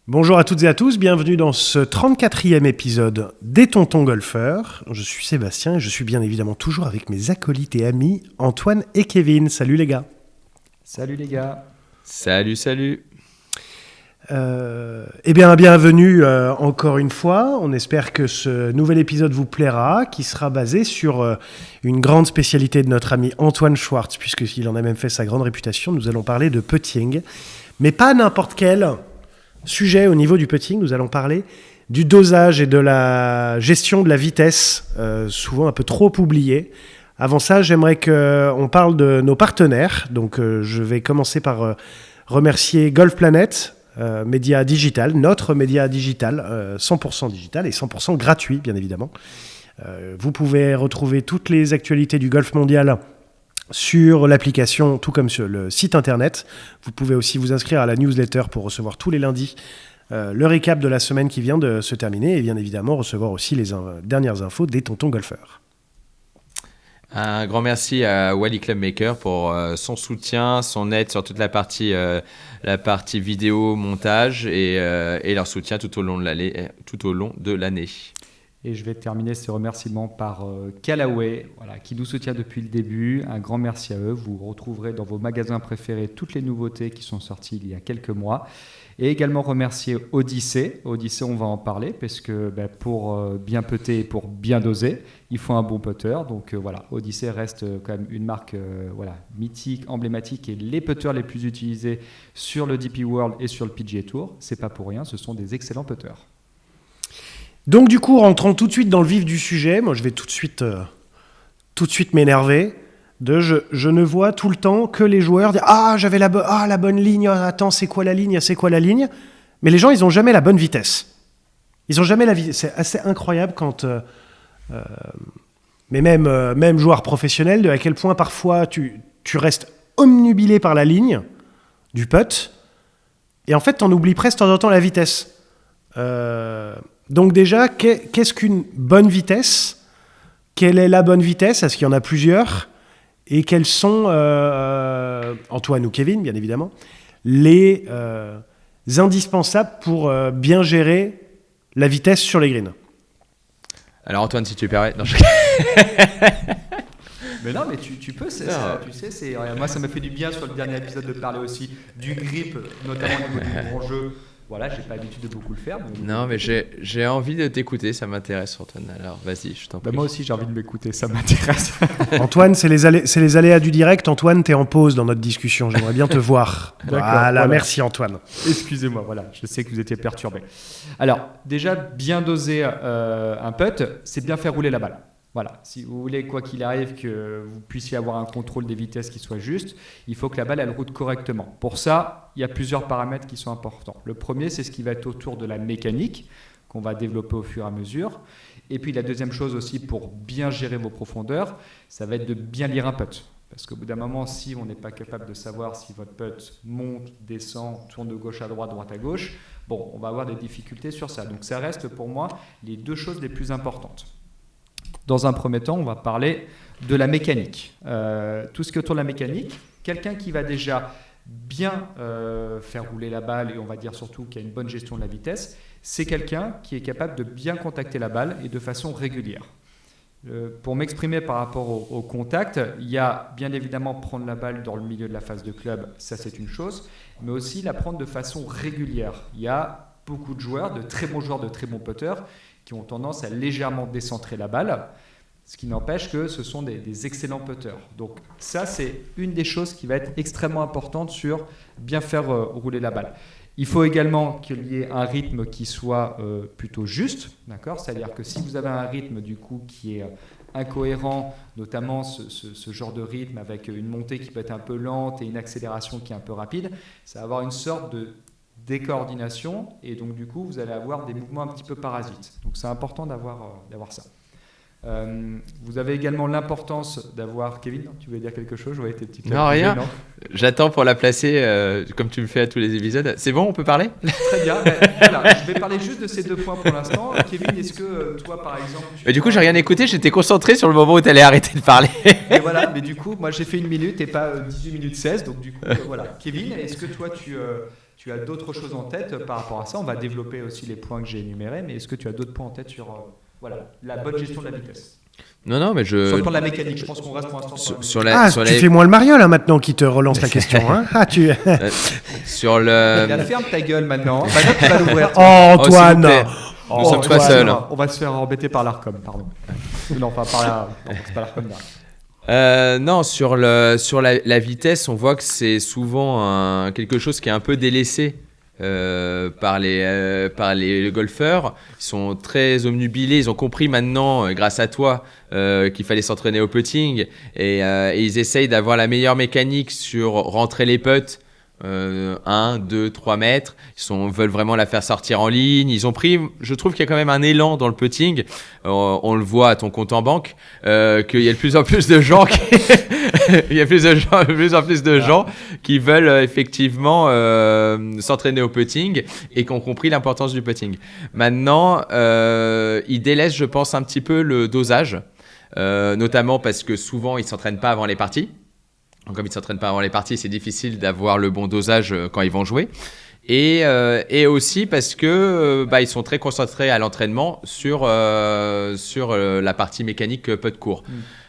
Bonjour à toutes et à tous, bienvenue dans ce 34e épisode des Tontons Golfeurs. Je suis Sébastien et je suis bien évidemment toujours avec mes acolytes et amis Antoine et Kevin. Salut les gars. Salut les gars. Salut. Bienvenue encore une fois. On espère que ce nouvel épisode vous plaira, qui sera basé sur une grande spécialité de notre ami Antoine Schwartz, puisqu'il en a même fait sa grande réputation. Nous allons parler de putting, mais pas n'importe quel sujet au niveau du putting. Nous allons parler du dosage et de la gestion de la vitesse, souvent un peu trop oubliée. Avant ça, j'aimerais qu'on parle de nos partenaires. Donc, je vais commencer par remercier Golf Planet, média digital, notre média digital, 100% digital et 100% gratuit, bien évidemment. Vous pouvez retrouver toutes les actualités du golf mondial sur l'application, tout comme sur le site internet. Vous pouvez aussi vous inscrire à la newsletter pour recevoir tous les lundis le récap de la semaine qui vient de se terminer et bien évidemment recevoir aussi les dernières infos des Tontons Golfeurs. Un grand merci à Wally Clubmaker pour son soutien, son aide sur toute la partie vidéo, montage et leur soutien tout au long de l'année. Et je vais terminer ces remerciements par Callaway, qui nous soutient depuis le début. Un grand merci à eux. Vous retrouverez dans vos magasins préférés toutes les nouveautés qui sont sorties il y a quelques mois. Et également remercier Odyssey. Odyssey, on va en parler parce que pour bien putter et pour bien doser, il faut un bon putter. Donc Odyssey reste quand même une marque mythique, emblématique et les putters les plus utilisés sur le DP World et sur le PGA Tour. C'est pas pour rien, ce sont des excellents putters. Donc du coup, rentrons tout de suite dans le vif du sujet. Moi, je vais tout de suite m'énerver. Je ne vois tout le temps que les joueurs dire « Ah, j'avais la bonne ligne, attends, c'est quoi la ligne ?» Mais les gens, ils n'ont jamais la bonne vitesse. Ils n'ont jamais la vitesse. C'est assez incroyable quand... mais même joueur professionnel, de à quel point parfois tu restes omnubilé par la ligne du putt et en fait, tu en oublies presque de temps en temps la vitesse. Donc déjà, qu'est-ce qu'une bonne vitesse ? Quelle est la bonne vitesse ? Est-ce qu'il y en a plusieurs ? Et quels sont, Antoine ou Kevin, bien évidemment, les indispensables pour bien gérer la vitesse sur les greens ? Alors Antoine, si tu permets... Non, Mais non, mais tu peux, moi ça m'a fait du bien sur le dernier épisode de parler aussi du grip, notamment au niveau du grand jeu. Voilà, j'ai pas l'habitude de beaucoup le faire. Non, mais j'ai envie de t'écouter, ça m'intéresse Antoine. Alors vas-y, je t'en prie. Moi aussi j'ai envie de m'écouter, ça m'intéresse. Antoine, c'est les aléas du direct. Antoine, t'es en pause dans notre discussion, j'aimerais bien te voir. Voilà, merci Antoine. Excusez-moi, je sais que vous étiez perturbé. Alors, déjà, bien doser un putt, c'est bien faire rouler la balle. Voilà, si vous voulez, quoi qu'il arrive, que vous puissiez avoir un contrôle des vitesses qui soit juste, il faut que la balle, elle roule correctement. Pour ça, il y a plusieurs paramètres qui sont importants. Le premier, c'est ce qui va être autour de la mécanique, qu'on va développer au fur et à mesure. Et puis, la deuxième chose aussi, pour bien gérer vos profondeurs, ça va être de bien lire un putt. Parce qu'au bout d'un moment, si on n'est pas capable de savoir si votre putt monte, descend, tourne de gauche à droite à gauche, on va avoir des difficultés sur ça. Donc, ça reste pour moi les deux choses les plus importantes. Dans un premier temps, on va parler de la mécanique. Tout ce qui est autour de la mécanique, quelqu'un qui va déjà bien faire rouler la balle et on va dire surtout qu'il y a une bonne gestion de la vitesse, c'est quelqu'un qui est capable de bien contacter la balle et de façon régulière. Pour m'exprimer par rapport au contact, il y a bien évidemment prendre la balle dans le milieu de la face de club, ça c'est une chose, mais aussi la prendre de façon régulière. Il y a beaucoup de joueurs, de très bons joueurs, de très bons putters, qui ont tendance à légèrement décentrer la balle, ce qui n'empêche que ce sont des excellents putters. Donc ça, c'est une des choses qui va être extrêmement importante sur bien faire rouler la balle. Il faut également qu'il y ait un rythme qui soit plutôt juste, d'accord ? C'est-à-dire que si vous avez un rythme du coup qui est incohérent, notamment ce genre de rythme avec une montée qui peut être un peu lente et une accélération qui est un peu rapide, ça va avoir une sorte de décoordination et donc du coup vous allez avoir des mouvements un petit peu parasites. Donc c'est important d'avoir ça. Vous avez également l'importance d'avoir... Kevin, tu voulais dire quelque chose ? Je voyais tes petits... Non, rien. Non. J'attends pour la placer comme tu le fais à tous les épisodes. C'est bon, on peut parler ? Très bien. Voilà, je vais parler juste de ces deux points pour l'instant. Kevin, est-ce que toi, par exemple... Mais du coup, j'ai rien écouté. J'étais concentré sur le moment où tu allais arrêter de parler. Et voilà, mais du coup, moi, j'ai fait 1 minute et pas 18 minutes 16. Donc du coup, voilà. Kevin, est-ce que toi, tu tu as d'autres choses en tête par rapport à ça? On va développer aussi les points que j'ai énumérés, mais est-ce que tu as d'autres points en tête sur la bonne gestion de la vitesse? Non, mais Sur le plan de la mécanique, je pense qu'on reste pour l'instant tu fais moins le mariole maintenant qui te relance la question. Hein. Sur le... Ferme ta gueule maintenant. Maintenant, tu vas l'ouvrir. Oh, Antoine, nous sommes pas seuls. On va se faire embêter par l'ARCOM, pardon. Non, pas par la... Non, c'est pas l'ARCOM là. Non, sur la vitesse, on voit que c'est souvent quelque chose qui est un peu délaissé par les golfeurs. Ils sont très omnubilés. Ils ont compris maintenant, grâce à toi, qu'il fallait s'entraîner au putting et ils essayent d'avoir la meilleure mécanique sur rentrer les putts. 1, 2, 3 mètres. Ils veulent vraiment la faire sortir en ligne. Ils ont pris, je trouve qu'il y a quand même un élan dans le putting. On le voit à ton compte en banque, qu'il y a de plus en plus de gens il y a de plus en plus de gens qui veulent effectivement s'entraîner au putting et qui ont compris l'importance du putting. Maintenant, ils délaissent, je pense, un petit peu le dosage, notamment parce que souvent, ils ne s'entraînent pas avant les parties. Donc, comme ils ne s'entraînent pas avant les parties, c'est difficile d'avoir le bon dosage quand ils vont jouer. Et aussi parce que ils sont très concentrés à l'entraînement sur la partie mécanique putt court.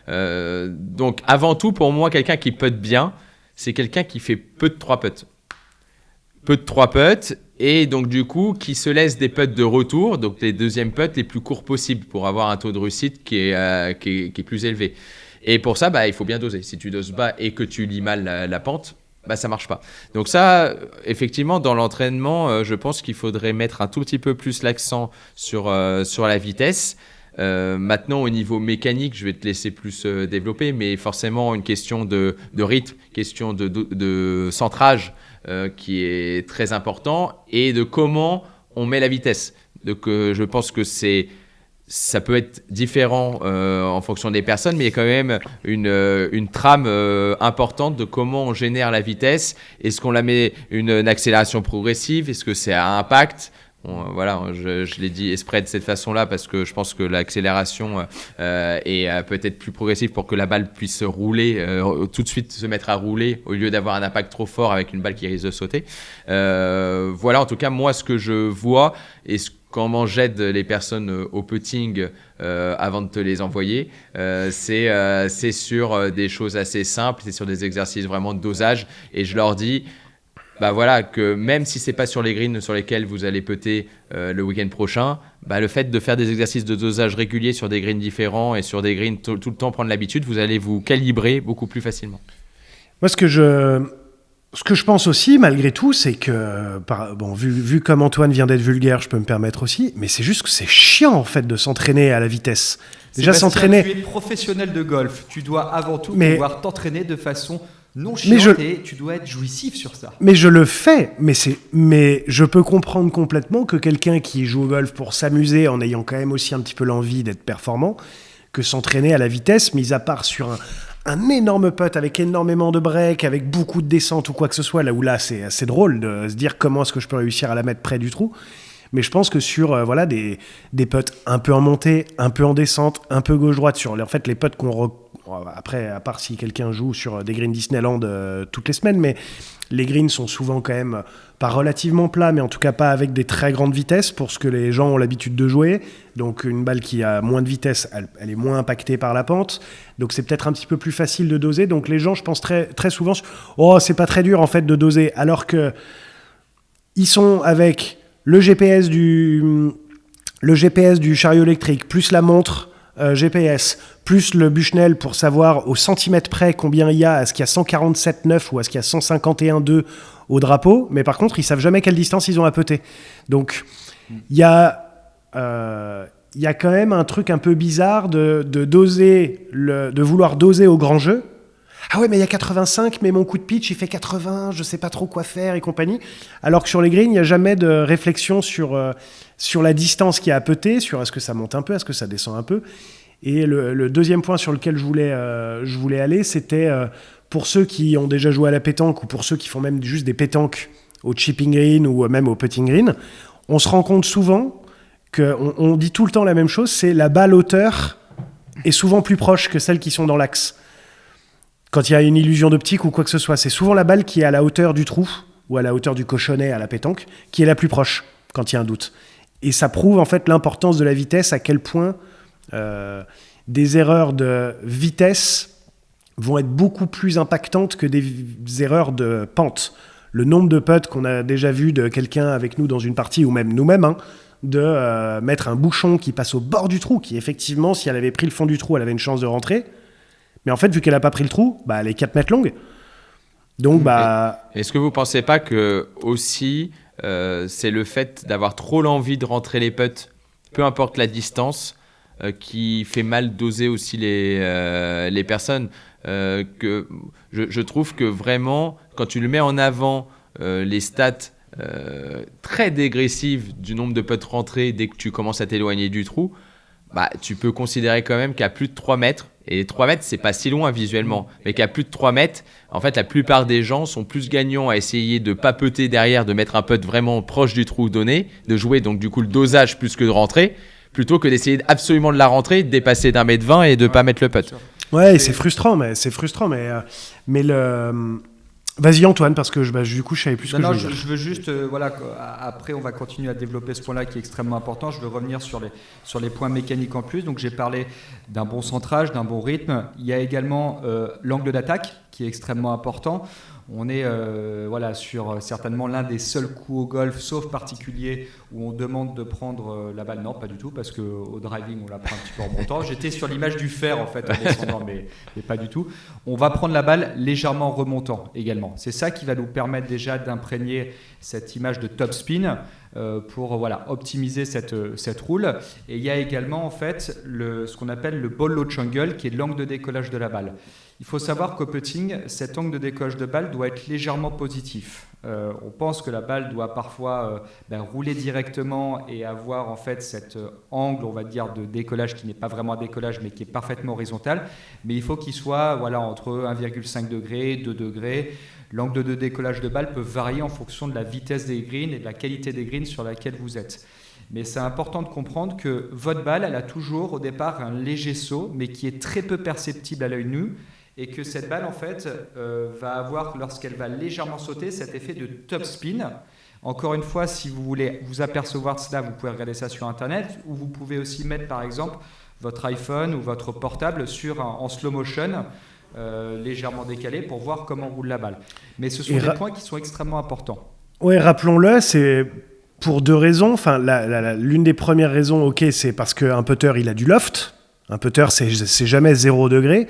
Donc, avant tout, pour moi, quelqu'un qui putt bien, c'est quelqu'un qui fait peu de 3 putts. Peu de 3 putts et donc du coup qui se laisse des putts de retour, donc les deuxièmes putts les plus courts possibles pour avoir un taux de réussite qui est plus élevé. Et pour ça, il faut bien doser. Si tu doses bas et que tu lis mal la pente, ça marche pas. Donc ça, effectivement, dans l'entraînement, je pense qu'il faudrait mettre un tout petit peu plus l'accent sur la vitesse. Maintenant, au niveau mécanique, je vais te laisser plus développer, mais forcément une question de rythme, question de centrage qui est très important et de comment on met la vitesse. Donc, je pense que ça peut être différent en fonction des personnes, mais il y a quand même une trame importante de comment on génère la vitesse. Est-ce qu'on la met une accélération progressive? Est-ce que c'est à impact? Je l'ai dit exprès de cette façon-là parce que je pense que l'accélération est peut-être plus progressive pour que la balle puisse rouler, tout de suite se mettre à rouler au lieu d'avoir un impact trop fort avec une balle qui risque de sauter. En tout cas, moi, ce que je vois et comment j'aide les personnes au putting avant de te les envoyer, c'est sur des choses assez simples, c'est sur des exercices vraiment de dosage. Et je leur dis que même si ce n'est pas sur les greens sur lesquels vous allez putter le week-end prochain, le fait de faire des exercices de dosage réguliers sur des greens différents et sur des greens tout le temps prendre l'habitude, vous allez vous calibrer beaucoup plus facilement. Moi, ce que je pense aussi, malgré tout, c'est que, vu comme Antoine vient d'être vulgaire, je peux me permettre aussi, mais c'est juste que c'est chiant, en fait, de s'entraîner à la vitesse. Déjà, s'entraîner... Tu es professionnel de golf, tu dois avant tout pouvoir t'entraîner de façon non chiante et tu dois être jouissif sur ça. Mais je le fais, mais je peux comprendre complètement que quelqu'un qui joue au golf pour s'amuser, en ayant quand même aussi un petit peu l'envie d'être performant, que s'entraîner à la vitesse, mis à part sur un énorme putt avec énormément de break, avec beaucoup de descente ou quoi que ce soit, là c'est assez drôle de se dire comment est-ce que je peux réussir à la mettre près du trou. Mais je pense que sur des putts un peu en montée, un peu en descente, un peu gauche-droite, les putts après, à part si quelqu'un joue sur des greens Disneyland toutes les semaines, mais les greens sont souvent quand même pas relativement plats, mais en tout cas pas avec des très grandes vitesses pour ce que les gens ont l'habitude de jouer. Donc une balle qui a moins de vitesse, elle est moins impactée par la pente. Donc c'est peut-être un petit peu plus facile de doser. Donc les gens, je pense très, très souvent, c'est pas très dur en fait de doser, alors que ils sont avec le GPS du chariot électrique, plus la montre GPS, plus le Bushnell pour savoir au centimètre près combien il y a, est-ce qu'il y a 147,9 ou est-ce qu'il y a 151,2 au drapeau, mais par contre ils savent jamais quelle distance ils ont à putter. Donc il y a quand même un truc un peu bizarre de vouloir doser au grand jeu. Ah ouais, mais il y a 85, mais mon coup de pitch, il fait 80, je sais pas trop quoi faire et compagnie. Alors que sur les greens, il n'y a jamais de réflexion sur la distance qu'il y a à putter, sur est-ce que ça monte un peu, est-ce que ça descend un peu. Et le deuxième point sur lequel je voulais aller, c'était pour ceux qui ont déjà joué à la pétanque ou pour ceux qui font même juste des pétanques au chipping green ou même au putting green, on se rend compte souvent qu'on dit tout le temps la même chose, c'est la balle hauteur est souvent plus proche que celles qui sont dans l'axe. Quand il y a une illusion d'optique ou quoi que ce soit, c'est souvent la balle qui est à la hauteur du trou ou à la hauteur du cochonnet à la pétanque, qui est la plus proche quand il y a un doute. Et ça prouve en fait l'importance de la vitesse, à quel point des erreurs de vitesse vont être beaucoup plus impactantes que des erreurs de pente. Le nombre de putts qu'on a déjà vu de quelqu'un avec nous dans une partie, ou même nous-mêmes, de mettre un bouchon qui passe au bord du trou, qui effectivement, si elle avait pris le fond du trou, elle avait une chance de rentrer. Mais en fait, vu qu'elle n'a pas pris le trou, elle est 4 mètres longue. Donc, Est-ce que vous ne pensez pas que aussi, c'est le fait d'avoir trop l'envie de rentrer les putts, peu importe la distance, qui fait mal doser aussi les personnes que je trouve que vraiment, quand tu le mets en avant, les stats très dégressives du nombre de putts rentrés dès que tu commences à t'éloigner du trou, tu peux considérer quand même qu'à plus de 3 mètres, et 3 mètres, c'est pas si loin visuellement, mais qu'à plus de 3 mètres, en fait, la plupart des gens sont plus gagnants à essayer de papeter derrière, de mettre un putt vraiment proche du trou donné, de jouer donc du coup le dosage plus que de rentrer, plutôt que d'essayer absolument de la rentrer, de dépasser d'1,20 m et de pas mettre le putt. Ouais, c'est frustrant, mais le... Vas-y Antoine, parce que du coup je savais plus ce que je voulais dire. Je veux juste, après on va continuer à développer ce point-là qui est extrêmement important. Je veux revenir sur les points mécaniques en plus. Donc j'ai parlé d'un bon centrage, d'un bon rythme. Il y a également l'angle d'attaque qui est extrêmement important. On est sur certainement l'un des seuls coups au golf, sauf particulier, où on demande de prendre la balle. Non, pas du tout, parce qu'au driving, on la prend un petit peu en montant. J'étais sur l'image du fer, en fait, en descendant, mais pas du tout. On va prendre la balle légèrement en remontant également. C'est ça qui va nous permettre déjà d'imprégner cette image de top spin pour optimiser cette roule. Et il y a également, en fait, ce qu'on appelle le ball load angle, qui est l'angle de décollage de la balle. Il faut savoir qu'au putting, cet angle de décollage de balle doit être légèrement positif. On pense que la balle doit parfois rouler directement et avoir en fait cet angle, on va dire, de décollage qui n'est pas vraiment un décollage mais qui est parfaitement horizontal. Mais il faut qu'il soit entre 1,5 degré, 2 degrés. L'angle de décollage de balle peut varier en fonction de la vitesse des greens et de la qualité des greens sur laquelle vous êtes. Mais c'est important de comprendre que votre balle, elle a toujours au départ un léger saut, mais qui est très peu perceptible à l'œil nu. Et que cette balle, en fait, va avoir, lorsqu'elle va légèrement sauter, cet effet de top spin. Encore une fois, si vous voulez vous apercevoir de cela, vous pouvez regarder ça sur Internet, ou vous pouvez aussi mettre, par exemple, votre iPhone ou votre portable en slow motion, légèrement décalé, pour voir comment roule la balle. Mais ce sont des points qui sont extrêmement importants. Oui, rappelons-le, c'est pour 2 raisons. Enfin, l'une des premières raisons, c'est parce qu'un putter, il a du loft. Un putter, c'est jamais 0 degré.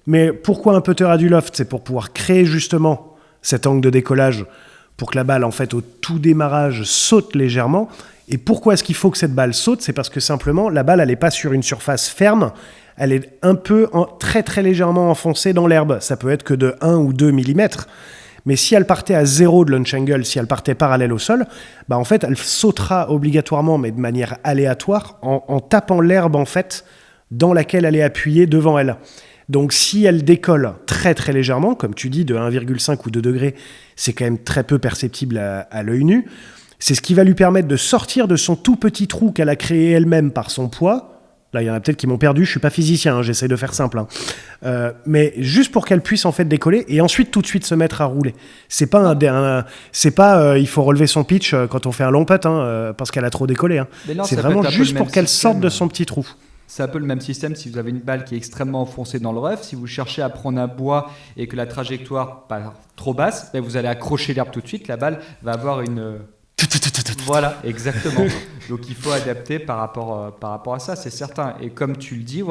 Mais pourquoi un putter a du loft ? C'est pour pouvoir créer justement cet angle de décollage pour que la balle, en fait, au tout démarrage, saute légèrement. Et pourquoi est-ce qu'il faut que cette balle saute ? C'est parce que simplement, la balle, elle n'est pas sur une surface ferme, elle est un peu très très légèrement enfoncée dans l'herbe. Ça peut être que de 1 ou 2 mm. Mais si elle partait à 0 de launch angle, si elle partait parallèle au sol, en fait, elle sautera obligatoirement, mais de manière aléatoire, en tapant l'herbe, en fait, dans laquelle elle est appuyée devant elle. Donc si elle décolle très très légèrement, comme tu dis, de 1,5 ou 2 degrés, c'est quand même très peu perceptible à l'œil nu. C'est ce qui va lui permettre de sortir de son tout petit trou qu'elle a créé elle-même par son poids. Là, il y en a peut-être qui m'ont perdu, je suis pas physicien, j'essaie de faire simple. Mais juste pour qu'elle puisse en fait décoller et ensuite tout de suite se mettre à rouler. C'est pas il faut relever son pitch quand on fait un long putt parce qu'elle a trop décollé. Non, c'est vraiment juste pour qu'elle sorte de son petit trou. C'est un peu le même système si vous avez une balle qui est extrêmement enfoncée dans le rough. Si vous cherchez à prendre un bois et que la trajectoire part trop basse, vous allez accrocher l'herbe tout de suite. La balle va avoir une... Voilà, exactement. Donc il faut adapter par rapport à ça, c'est certain. Et comme tu le dis,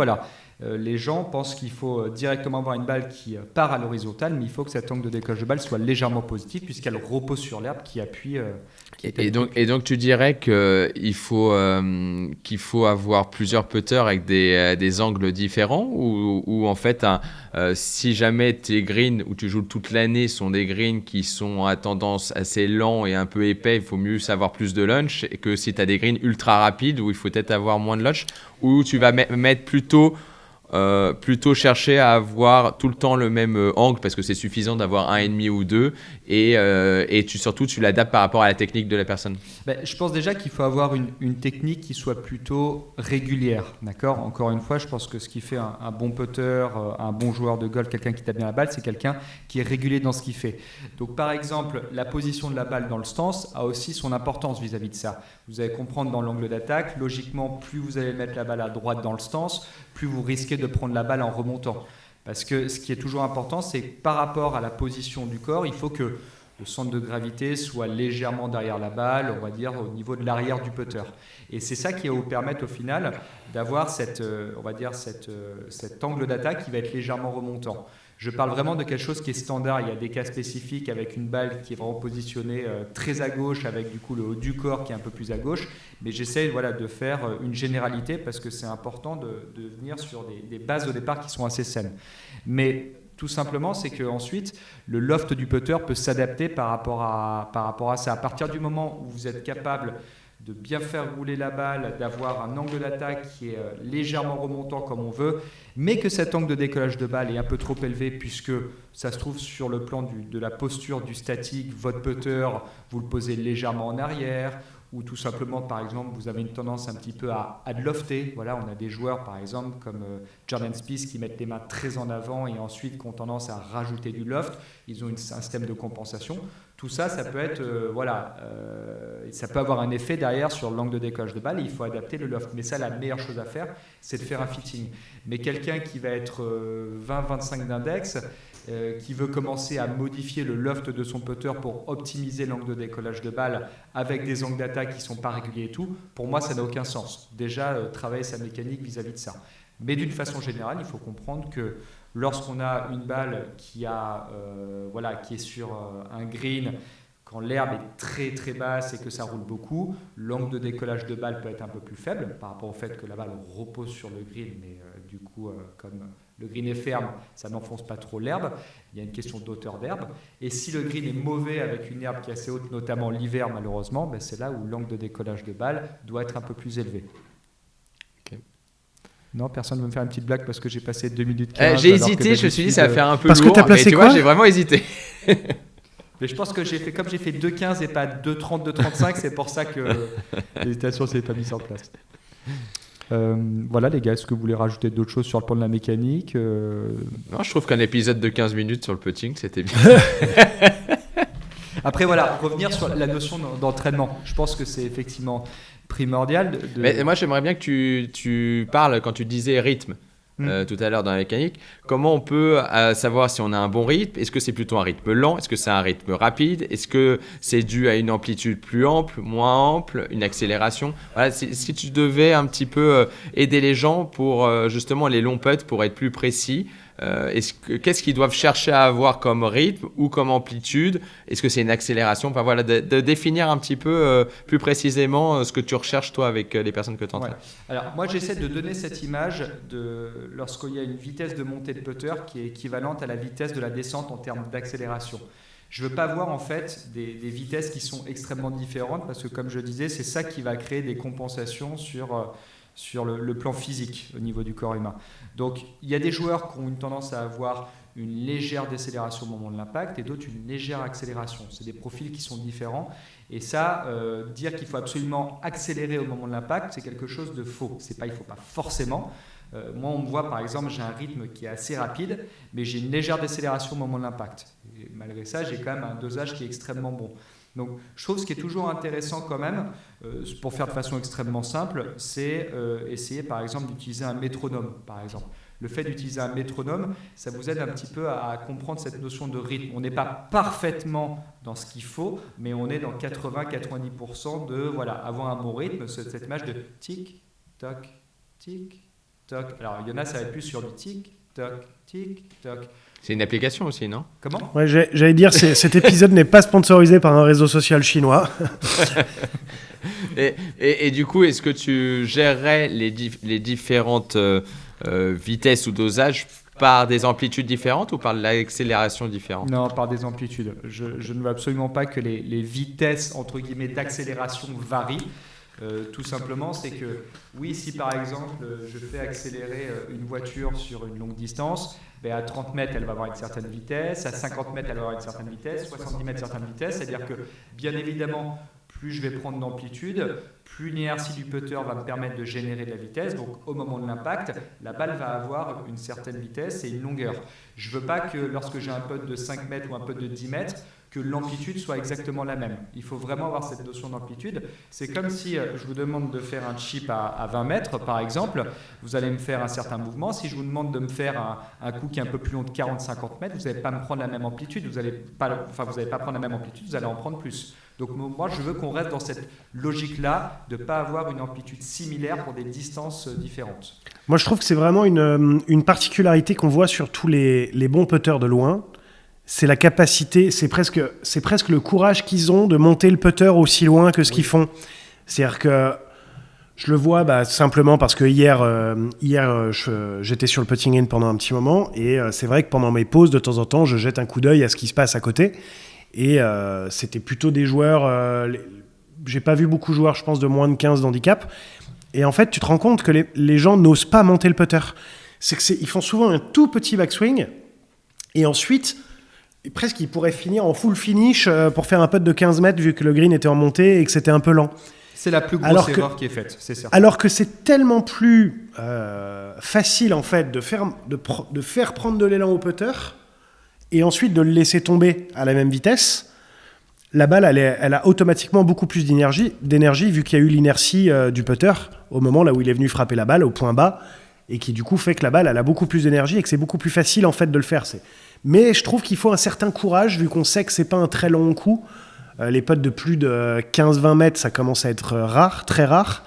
les gens pensent qu'il faut directement avoir une balle qui part à l'horizontale, mais il faut que cet angle de décollage de balle soit légèrement positif puisqu'elle repose sur l'herbe qui appuie. Et donc tu dirais qu'il faut avoir plusieurs putters avec des angles différents ou en fait si jamais tes greens où tu joues toute l'année sont des greens qui sont à tendance assez lents et un peu épais, il faut mieux savoir plus de launch et que si tu as des greens ultra rapides où il faut peut-être avoir moins de launch ou tu vas mettre plutôt plutôt chercher à avoir tout le temps le même angle parce que c'est suffisant d'avoir 1,5 ou 2 et surtout tu l'adaptes par rapport à la technique de la personne. Je pense déjà qu'il faut avoir une technique qui soit plutôt régulière, d'accord ? Encore une fois, je pense que ce qui fait un bon putter, un bon joueur de golf, quelqu'un qui tape bien la balle, c'est quelqu'un qui est régulier dans ce qu'il fait. Donc par exemple, la position de la balle dans le stance a aussi son importance vis-à-vis de ça. Vous allez comprendre dans l'angle d'attaque, logiquement, plus vous allez mettre la balle à droite dans le stance, plus vous risquez de prendre la balle en remontant. Parce que ce qui est toujours important, c'est que par rapport à la position du corps, il faut que le centre de gravité soit légèrement derrière la balle, on va dire au niveau de l'arrière du putter. Et c'est ça qui va vous permettre au final d'avoir cet angle d'attaque qui va être légèrement remontant. Je parle vraiment de quelque chose qui est standard. Il y a des cas spécifiques avec une balle qui est vraiment positionnée très à gauche, avec du coup le haut du corps qui est un peu plus à gauche. Mais j'essaie de faire une généralité parce que c'est important de venir sur des bases au départ qui sont assez saines. Mais tout simplement, c'est qu'ensuite, le loft du putter peut s'adapter par rapport à ça. À partir du moment où vous êtes capable de bien faire rouler la balle, d'avoir un angle d'attaque qui est légèrement remontant comme on veut, mais que cet angle de décollage de balle est un peu trop élevé puisque ça se trouve sur le plan de la posture du statique, votre putter, vous le posez légèrement en arrière, ou tout simplement, par exemple, vous avez une tendance un petit peu à lofter. Voilà, on a des joueurs, par exemple, comme Jordan Spieth, qui mettent les mains très en avant et ensuite qui ont tendance à rajouter du loft. Ils ont un système de compensation. Tout ça, ça peut être, ça peut avoir un effet derrière sur l'angle de décollage de balle et il faut adapter le loft. Mais ça, la meilleure chose à faire, c'est de faire un fitting. Mais quelqu'un qui va être 20-25 d'index, qui veut commencer à modifier le loft de son putter pour optimiser l'angle de décollage de balle avec des angles d'attaque qui ne sont pas réguliers et tout, pour moi, ça n'a aucun sens. Déjà, travailler sa mécanique vis-à-vis de ça. Mais d'une façon générale, il faut comprendre que lorsqu'on a une balle qui est sur un green, quand l'herbe est très très basse et que ça roule beaucoup, l'angle de décollage de balle peut être un peu plus faible par rapport au fait que la balle repose sur le green, mais du coup, comme le green est ferme, ça n'enfonce pas trop l'herbe. Il y a une question d'auteur d'herbe. Et si le green est mauvais avec une herbe qui est assez haute, notamment l'hiver malheureusement, c'est là où l'angle de décollage de balle doit être un peu plus élevé. Non, personne ne veut me faire une petite blague parce que j'ai passé 2 minutes 15. J'ai hésité, je me suis dit ça va faire un peu parce lourd, que t'as placé mais tu quoi vois, j'ai vraiment hésité. Mais je pense que j'ai fait 2,15 et pas 2,30, 2,35, c'est pour ça que l'hésitation ne s'est pas mise en place. Voilà les gars, est-ce que vous voulez rajouter d'autres choses sur le plan de la mécanique Non, je trouve qu'un épisode de 15 minutes sur le putting, c'était bien. Après voilà, revenir sur la notion d'entraînement. Je pense que c'est effectivement primordial. Mais moi j'aimerais bien que tu parles, quand tu disais rythme tout à l'heure dans la mécanique, comment on peut savoir si on a un bon rythme? Est-ce que c'est plutôt un rythme lent? Est-ce que c'est un rythme rapide? Est-ce que c'est dû à une amplitude plus ample, moins ample, une accélération? Voilà, si tu devais un petit peu aider les gens pour justement les longs putts, pour être plus précis, qu'est-ce qu'ils doivent chercher à avoir comme rythme ou comme amplitude? Est-ce que c'est une accélération? Enfin voilà, de définir un petit peu plus précisément ce que tu recherches toi avec les personnes que tu entraînes. Ouais. Alors moi j'essaie de donner cette image de lorsqu'il y a une vitesse de montée de putter qui est équivalente à la vitesse de la descente en termes d'accélération. Je ne veux pas voir en fait des vitesses qui sont extrêmement différentes parce que comme je disais, c'est ça qui va créer des compensations sur le plan physique au niveau du corps humain. Donc il y a des joueurs qui ont une tendance à avoir une légère décélération au moment de l'impact et d'autres une légère accélération. C'est des profils qui sont différents et ça, dire qu'il faut absolument accélérer au moment de l'impact, c'est quelque chose de faux. Il ne faut pas forcément. Moi, on me voit par exemple, j'ai un rythme qui est assez rapide, mais j'ai une légère décélération au moment de l'impact. Et malgré ça, j'ai quand même un dosage qui est extrêmement bon. Donc, je trouve ce qui est toujours intéressant quand même, pour faire de façon extrêmement simple, c'est essayer par exemple d'utiliser un métronome, par exemple. Le fait d'utiliser un métronome, ça vous aide un petit peu à comprendre cette notion de rythme. On n'est pas parfaitement dans ce qu'il faut, mais on est dans 80-90% de avoir un bon rythme, cette image de tic, toc, tic, toc. Alors, il y en a, ça va être plus sur du tic, toc, tic, toc. C'est une application aussi, non? Comment? Ouais, j'allais dire, cet épisode n'est pas sponsorisé par un réseau social chinois. et du coup, est-ce que tu gérerais les différentes vitesses ou dosages par des amplitudes différentes ou par l'accélération différente? Non, par des amplitudes. Je ne veux absolument pas que les vitesses, entre guillemets, d'accélération varient. Tout simplement, c'est que oui, si par exemple je fais accélérer une voiture sur une longue distance, ben à 30 mètres elle va avoir une certaine vitesse, à 50 mètres elle va avoir une certaine vitesse, 70 mètres une certaine vitesse, c'est-à-dire que bien évidemment, plus je vais prendre d'amplitude, plus l'inertie du putter va me permettre de générer de la vitesse. Donc au moment de l'impact, la balle va avoir une certaine vitesse et une longueur. Je ne veux pas que lorsque j'ai un putt de 5 mètres ou un putt de 10 mètres, que l'amplitude soit exactement la même. Il faut vraiment avoir cette notion d'amplitude. C'est comme si je vous demande de faire un chip à 20 mètres, par exemple, vous allez me faire un certain mouvement. Si je vous demande de me faire un coup qui est un peu plus long de 40-50 mètres, vous n'allez pas me prendre la même amplitude, vous n'allez pas prendre la même amplitude, vous allez en prendre plus. Donc moi, je veux qu'on reste dans cette logique-là de ne pas avoir une amplitude similaire pour des distances différentes. Moi, je trouve que c'est vraiment une particularité qu'on voit sur tous les bons putters de loin. C'est la capacité, c'est presque le courage qu'ils ont de monter le putter aussi loin que ce qu'ils font. C'est-à-dire que je le vois simplement parce que hier j'étais sur le putting green pendant un petit moment et c'est vrai que pendant mes pauses, de temps en temps, je jette un coup d'œil à ce qui se passe à côté. Et c'était plutôt des joueurs... j'ai pas vu beaucoup de joueurs, je pense, de moins de 15 d'handicap. Et en fait, tu te rends compte que les gens n'osent pas monter le putter. Ils font souvent un tout petit backswing et ensuite... presque, il pourrait finir en full finish pour faire un putt de 15 mètres vu que le green était en montée et que c'était un peu lent. C'est la plus grosse erreur qui est faite, c'est certain. Alors que c'est tellement plus facile en fait de faire prendre de l'élan au putter et ensuite de le laisser tomber à la même vitesse. La balle, elle a automatiquement beaucoup plus d'énergie vu qu'il y a eu l'inertie du putter au moment là où il est venu frapper la balle au point bas et qui du coup fait que la balle elle a beaucoup plus d'énergie et que c'est beaucoup plus facile en fait de le faire. Mais je trouve qu'il faut un certain courage, vu qu'on sait que c'est pas un très long coup. Les putts de plus de 15-20 mètres, ça commence à être rare, très rare.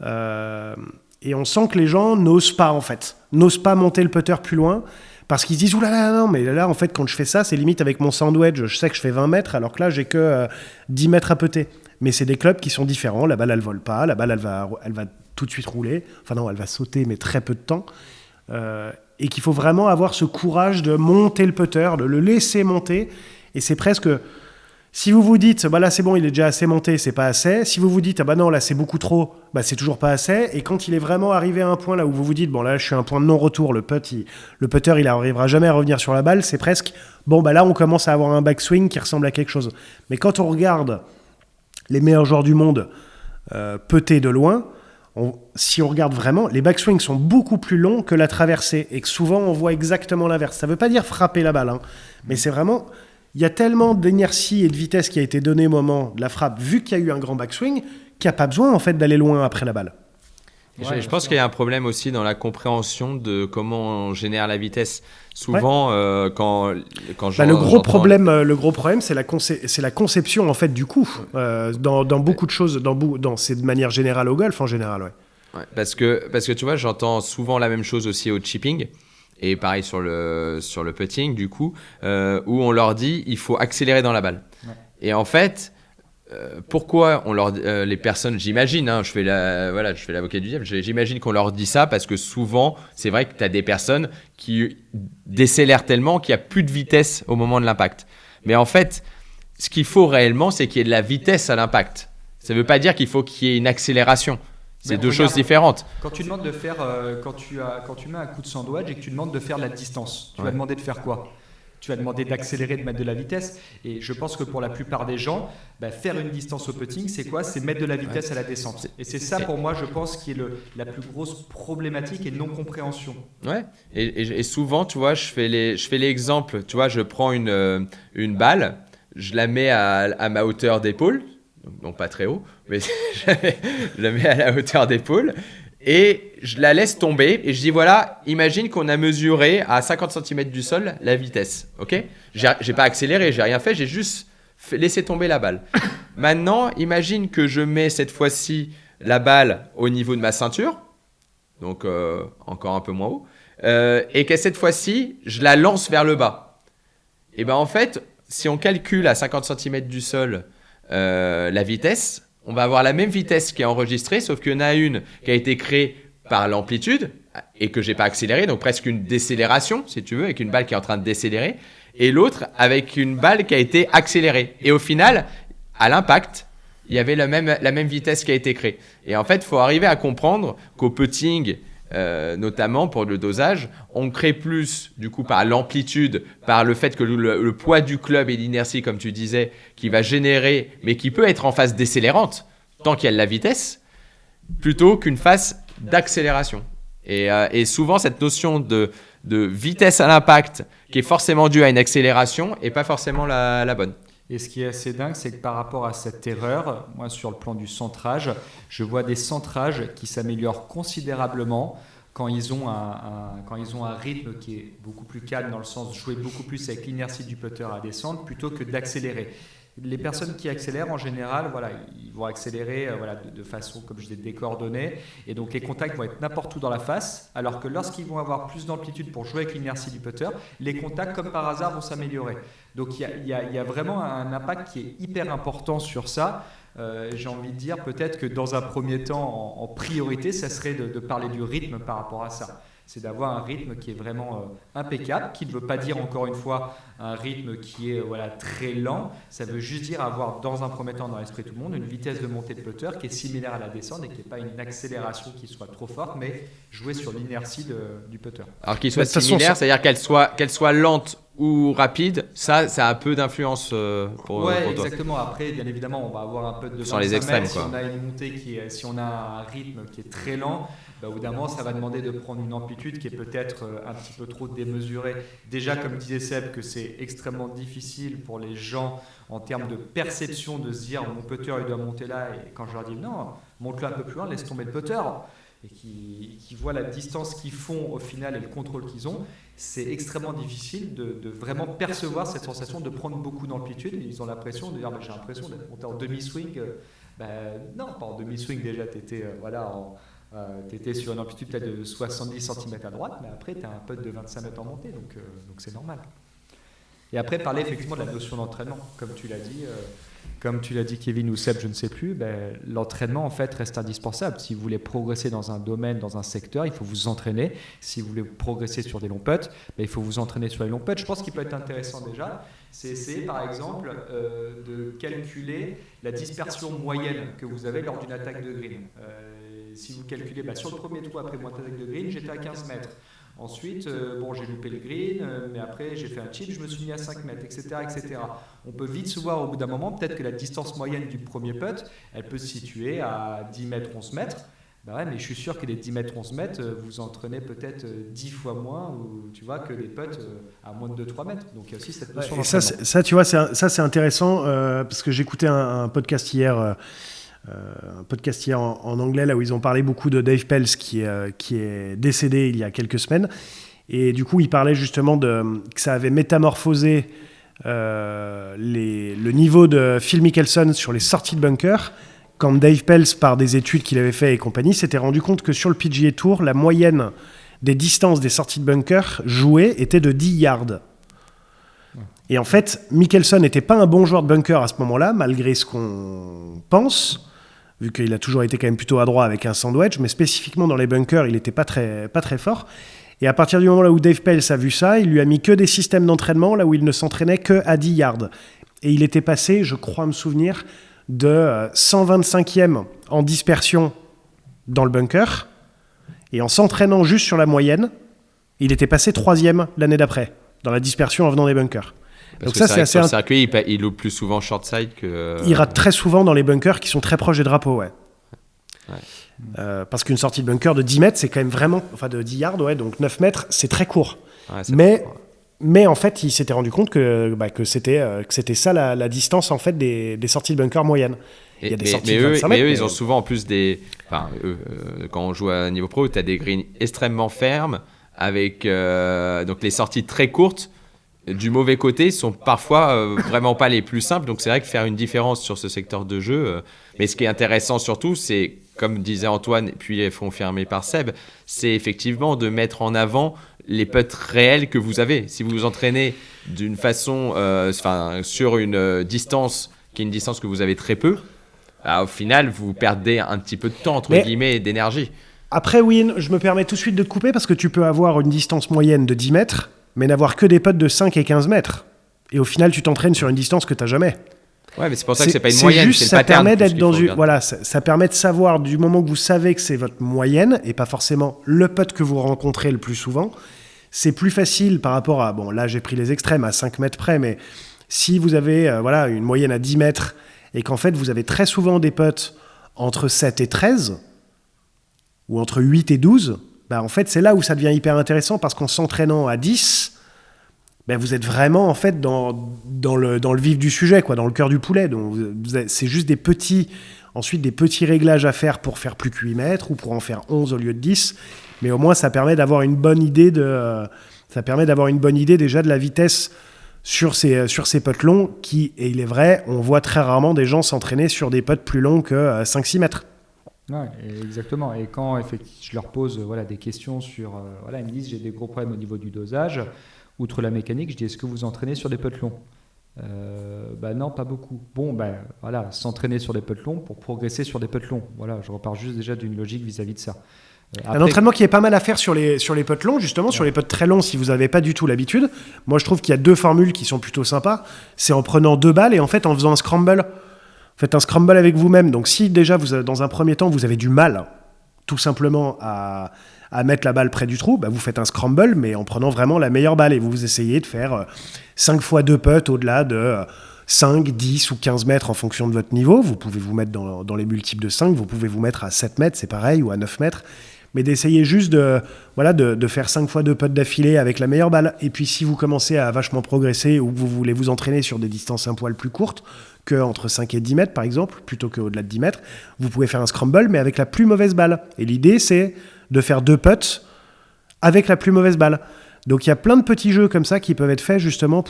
Et on sent que les gens n'osent pas, en fait. N'osent pas monter le putter plus loin, parce qu'ils se disent « Oulala, non, mais là, en fait, quand je fais ça, c'est limite avec mon sandwich, je sais que je fais 20 mètres, alors que là, j'ai que 10 mètres à putter. » Mais c'est des clubs qui sont différents. La balle, elle vole pas. La balle, elle va tout de suite rouler. Enfin non, elle va sauter, mais très peu de temps. Et qu'il faut vraiment avoir ce courage de monter le putter, de le laisser monter. Et c'est presque... Si vous vous dites, là c'est bon, il est déjà assez monté, c'est pas assez. Si vous vous dites, non, là c'est beaucoup trop, c'est toujours pas assez. Et quand il est vraiment arrivé à un point là où vous vous dites, là je suis à un point de non-retour, le putter il n'arrivera jamais à revenir sur la balle, c'est presque, là on commence à avoir un backswing qui ressemble à quelque chose. Mais quand on regarde les meilleurs joueurs du monde putter de loin, si on regarde vraiment, les backswings sont beaucoup plus longs que la traversée et que souvent on voit exactement l'inverse. Ça veut pas dire frapper la balle, mais c'est vraiment... Il y a tellement d'inertie et de vitesse qui a été donnée au moment de la frappe, vu qu'il y a eu un grand backswing, qu'il n'y a pas besoin en fait d'aller loin après la balle. Je pense qu'il y a un problème aussi dans la compréhension de comment on génère la vitesse. Souvent, quand le gros problème, c'est la conception en fait du coup dans beaucoup de choses, c'est de manière générale au golf en général. Ouais, parce que tu vois, j'entends souvent la même chose aussi au chipping. Et pareil sur le putting, du coup, où on leur dit il faut accélérer dans la balle. Ouais. Et en fait, pourquoi les personnes, j'imagine, je fais l'avocat du diable, j'imagine qu'on leur dit ça parce que souvent, c'est vrai que tu as des personnes qui décélèrent tellement qu'il n'y a plus de vitesse au moment de l'impact. Mais en fait, ce qu'il faut réellement, c'est qu'il y ait de la vitesse à l'impact. Ça ne veut pas dire qu'il faut qu'il y ait une accélération. C'est deux choses différentes. Quand tu demandes de faire, quand tu mets un coup de sandwich et que tu demandes de faire la distance, tu vas demander de faire quoi ? Tu vas demander d'accélérer, de mettre de la vitesse. Et je pense que pour la plupart des gens, faire une distance au putting, c'est quoi ? C'est mettre de la vitesse à la descente. Et c'est ça pour moi, je pense, qui est la plus grosse problématique et non-compréhension. Ouais. Et souvent, tu vois, je fais l'exemple. Tu vois, je prends une balle, je la mets à ma hauteur d'épaule. Donc pas très haut, mais je la mets à la hauteur d'épaule et je la laisse tomber et je dis voilà, imagine qu'on a mesuré à 50 cm du sol la vitesse, ok ? J'ai pas accéléré, j'ai rien fait, j'ai juste laissé tomber la balle. Maintenant, imagine que je mets cette fois-ci la balle au niveau de ma ceinture, donc encore un peu moins haut, et que cette fois-ci, je la lance vers le bas. Et en fait, si on calcule à 50 cm du sol la vitesse, on va avoir la même vitesse qui est enregistrée, sauf qu'il y en a une qui a été créée par l'amplitude et que j'ai pas accéléré, donc presque une décélération, si tu veux, avec une balle qui est en train de décélérer, et l'autre avec une balle qui a été accélérée. Et au final, à l'impact, il y avait la même vitesse qui a été créée. Et en fait, il faut arriver à comprendre qu'au putting, notamment pour le dosage, on crée plus du coup par l'amplitude, par le fait que le poids du club et l'inertie, comme tu disais, qui va générer, mais qui peut être en phase décélérante, tant qu'il y a de la vitesse, plutôt qu'une phase d'accélération. Et souvent, cette notion de vitesse à l'impact, qui est forcément due à une accélération, n'est pas forcément la bonne. Et ce qui est assez dingue, c'est que par rapport à cette erreur, moi sur le plan du centrage, je vois des centrages qui s'améliorent considérablement quand ils ont un rythme qui est beaucoup plus calme, dans le sens de jouer beaucoup plus avec l'inertie du putter à descendre plutôt que d'accélérer. Les personnes qui accélèrent en général, voilà, ils vont accélérer de façon, comme je disais, décoordonnée, et donc les contacts vont être n'importe où dans la face, alors que lorsqu'ils vont avoir plus d'amplitude pour jouer avec l'inertie du putter, les contacts, comme par hasard, vont s'améliorer. Donc il y a vraiment un impact qui est hyper important sur ça. J'ai envie de dire peut-être que dans un premier temps, en priorité, ça serait de parler du rythme par rapport à ça. C'est d'avoir un rythme qui est vraiment impeccable, qui ne veut pas dire, encore une fois, un rythme qui est très lent. Ça veut juste dire avoir, dans un premier temps, dans l'esprit de tout le monde, une vitesse de montée de putter qui est similaire à la descente et qui n'est pas une accélération qui soit trop forte, mais jouer sur l'inertie du putter. Alors qu'il soit similaire, c'est-à-dire qu'elle soit lente ou rapide, ça a un peu d'influence pour toi. Exactement. Après, bien évidemment, on va avoir un peu de 25 les extrêmes, mètres. quoi. Si on a une montée si on a un rythme qui est très lent, au bout d'un moment, ça va demander de prendre une amplitude qui est peut-être un petit peu trop démesurée. Déjà, comme disait Seb, que c'est extrêmement difficile pour les gens en termes de perception de se dire mon putter il doit monter là, et quand je leur dis non, monte-le un peu plus loin, laisse tomber le putter, et qui voient la distance qu'ils font au final et le contrôle qu'ils ont, c'est extrêmement difficile de vraiment percevoir cette sensation de prendre beaucoup d'amplitude. Ils ont l'impression de dire j'ai l'impression d'être monté en demi-swing. Non, pas en demi-swing, déjà tu étais t'étais sur une amplitude peut-être de 70 cm à droite, mais après tu as un putt de 25 mètres en montée, donc c'est normal. Et après, parler effectivement de la notion d'entraînement, comme tu l'as dit Kevin ou Seb, je ne sais plus, l'entraînement en fait reste indispensable. Si vous voulez progresser dans un domaine, dans un secteur, il faut vous entraîner. Si vous voulez progresser sur des longs putts, il faut vous entraîner sur les longs putts. Je pense qu'il peut être intéressant déjà, c'est essayer par exemple de calculer la dispersion moyenne que vous avez lors d'une attaque de green. Si vous calculez sur le premier trou après mon attaque de green, j'étais à 15 mètres. Ensuite, j'ai loupé le green, mais après j'ai fait un chip, je me suis mis à 5 mètres, etc., etc. On peut vite se voir au bout d'un moment, peut-être que la distance moyenne du premier putt, elle peut se situer à 10 mètres, 11 mètres. Mais je suis sûr que les 10 mètres, 11 mètres, vous entraînez peut-être 10 fois moins, ou tu vois, que les putts à moins de 2-3 mètres. Donc il y a aussi cette notion d'entraînement. Ça, tu vois, c'est intéressant, parce que j'écoutais un podcast hier... en anglais là où ils ont parlé beaucoup de Dave Pelz qui est décédé il y a quelques semaines, et du coup il parlait justement que ça avait métamorphosé le niveau de Phil Mickelson sur les sorties de bunker quand Dave Pelz, par des études qu'il avait fait et compagnie, s'était rendu compte que sur le PGA Tour la moyenne des distances des sorties de bunker jouées était de 10 yards. Et en fait, Mickelson n'était pas un bon joueur de bunker à ce moment-là, malgré ce qu'on pense, vu qu'il a toujours été quand même plutôt adroit avec un sandwich, mais spécifiquement dans les bunkers, il n'était pas très fort. Et à partir du moment là où Dave Pelz a vu ça, il lui a mis que des systèmes d'entraînement là où il ne s'entraînait que à 10 yards. Et il était passé, je crois me souvenir, de 125e en dispersion dans le bunker, et en s'entraînant juste sur la moyenne, il était passé 3e l'année d'après, dans la dispersion en venant des bunkers. Parce donc que ça, c'est assez circuit, il loupe plus souvent short side que... Il rate très souvent dans les bunkers qui sont très proches des drapeaux, ouais. Parce qu'une sortie de bunker de 10 mètres, c'est quand même vraiment... Enfin, de 10 yards, ouais, donc 9 mètres, c'est très court. Ouais, mais en fait, il s'était rendu compte que c'était ça la distance en fait, des sorties de bunker moyennes. Il y a des sorties de 25 mètres. Eux, ils ont souvent en plus des... Enfin, quand on joue à niveau pro, tu as des greens extrêmement fermes, avec donc les sorties très courtes, du mauvais côté, sont parfois vraiment pas les plus simples. Donc c'est vrai que faire une différence sur ce secteur de jeu. Mais ce qui est intéressant surtout, c'est, comme disait Antoine, et puis confirmé par Seb, c'est effectivement de mettre en avant les putts réels que vous avez. Si vous vous entraînez d'une façon, sur une distance qui est une distance que vous avez très peu, au final, vous perdez un petit peu de temps, entre guillemets, et d'énergie. Après, Win, je me permets tout de suite de te couper parce que tu peux avoir une distance moyenne de 10 mètres, mais n'avoir que des putts de 5 et 15 mètres. Et au final, tu t'entraînes sur une distance que tu n'as jamais. Ouais, mais c'est pour ça que c'est pas une moyenne, juste, c'est le ça pattern. permet tout ce d'être qu'il dans faut une, regarder. voilà, ça permet de savoir du moment que vous savez que c'est votre moyenne et pas forcément le putt que vous rencontrez le plus souvent. C'est plus facile par rapport à, bon là j'ai pris les extrêmes à 5 mètres près, mais si vous avez voilà, une moyenne à 10 mètres et qu'en fait vous avez très souvent des putts entre 7 et 13 ou entre 8 et 12, bah en fait c'est là où ça devient hyper intéressant parce qu'en s'entraînant à 10, ben vous êtes vraiment en fait dans le vif du sujet, quoi, dans le cœur du poulet. Donc c'est juste des petits réglages à faire pour faire plus que 8 mètres ou pour en faire 11 au lieu de 10. Mais au moins ça permet d'avoir une bonne idée déjà de la vitesse sur ces putts longs qui, et il est vrai, on voit très rarement des gens s'entraîner sur des putts plus longs que 5-6 mètres. Ouais, exactement. Et quand effectivement, je leur pose des questions sur... ils me disent j'ai des gros problèmes au niveau du dosage. Outre la mécanique, je dis est-ce que vous entraînez sur des putts longs ? Non, pas beaucoup. Bon, s'entraîner sur des putts longs pour progresser sur des putts longs. Voilà, je repars juste déjà d'une logique vis-à-vis de ça. Après... Un entraînement qui est pas mal à faire sur les putts longs, justement, sur les putts très longs, si vous n'avez pas du tout l'habitude. Moi, je trouve qu'il y a 2 formules qui sont plutôt sympas. C'est en prenant 2 balles et en fait en faisant un scramble. Faites un scramble avec vous-même. Donc si déjà, dans un premier temps, vous avez du mal, tout simplement, à mettre la balle près du trou, vous faites un scramble, mais en prenant vraiment la meilleure balle. Et vous essayez de faire 5 fois 2 putts au-delà de 5, 10 ou 15 mètres en fonction de votre niveau. Vous pouvez vous mettre dans les multiples de 5, vous pouvez vous mettre à 7 mètres, c'est pareil, ou à 9 mètres. Mais d'essayer juste de faire 5 fois 2 putts d'affilée avec la meilleure balle. Et puis si vous commencez à vachement progresser ou que vous voulez vous entraîner sur des distances un poil plus courtes, qu'entre 5 et 10 mètres par exemple, plutôt qu'au-delà de 10 mètres, vous pouvez faire un scramble, mais avec la plus mauvaise balle. Et l'idée, c'est de faire 2 putts avec la plus mauvaise balle. Donc il y a plein de petits jeux comme ça qui peuvent être faits justement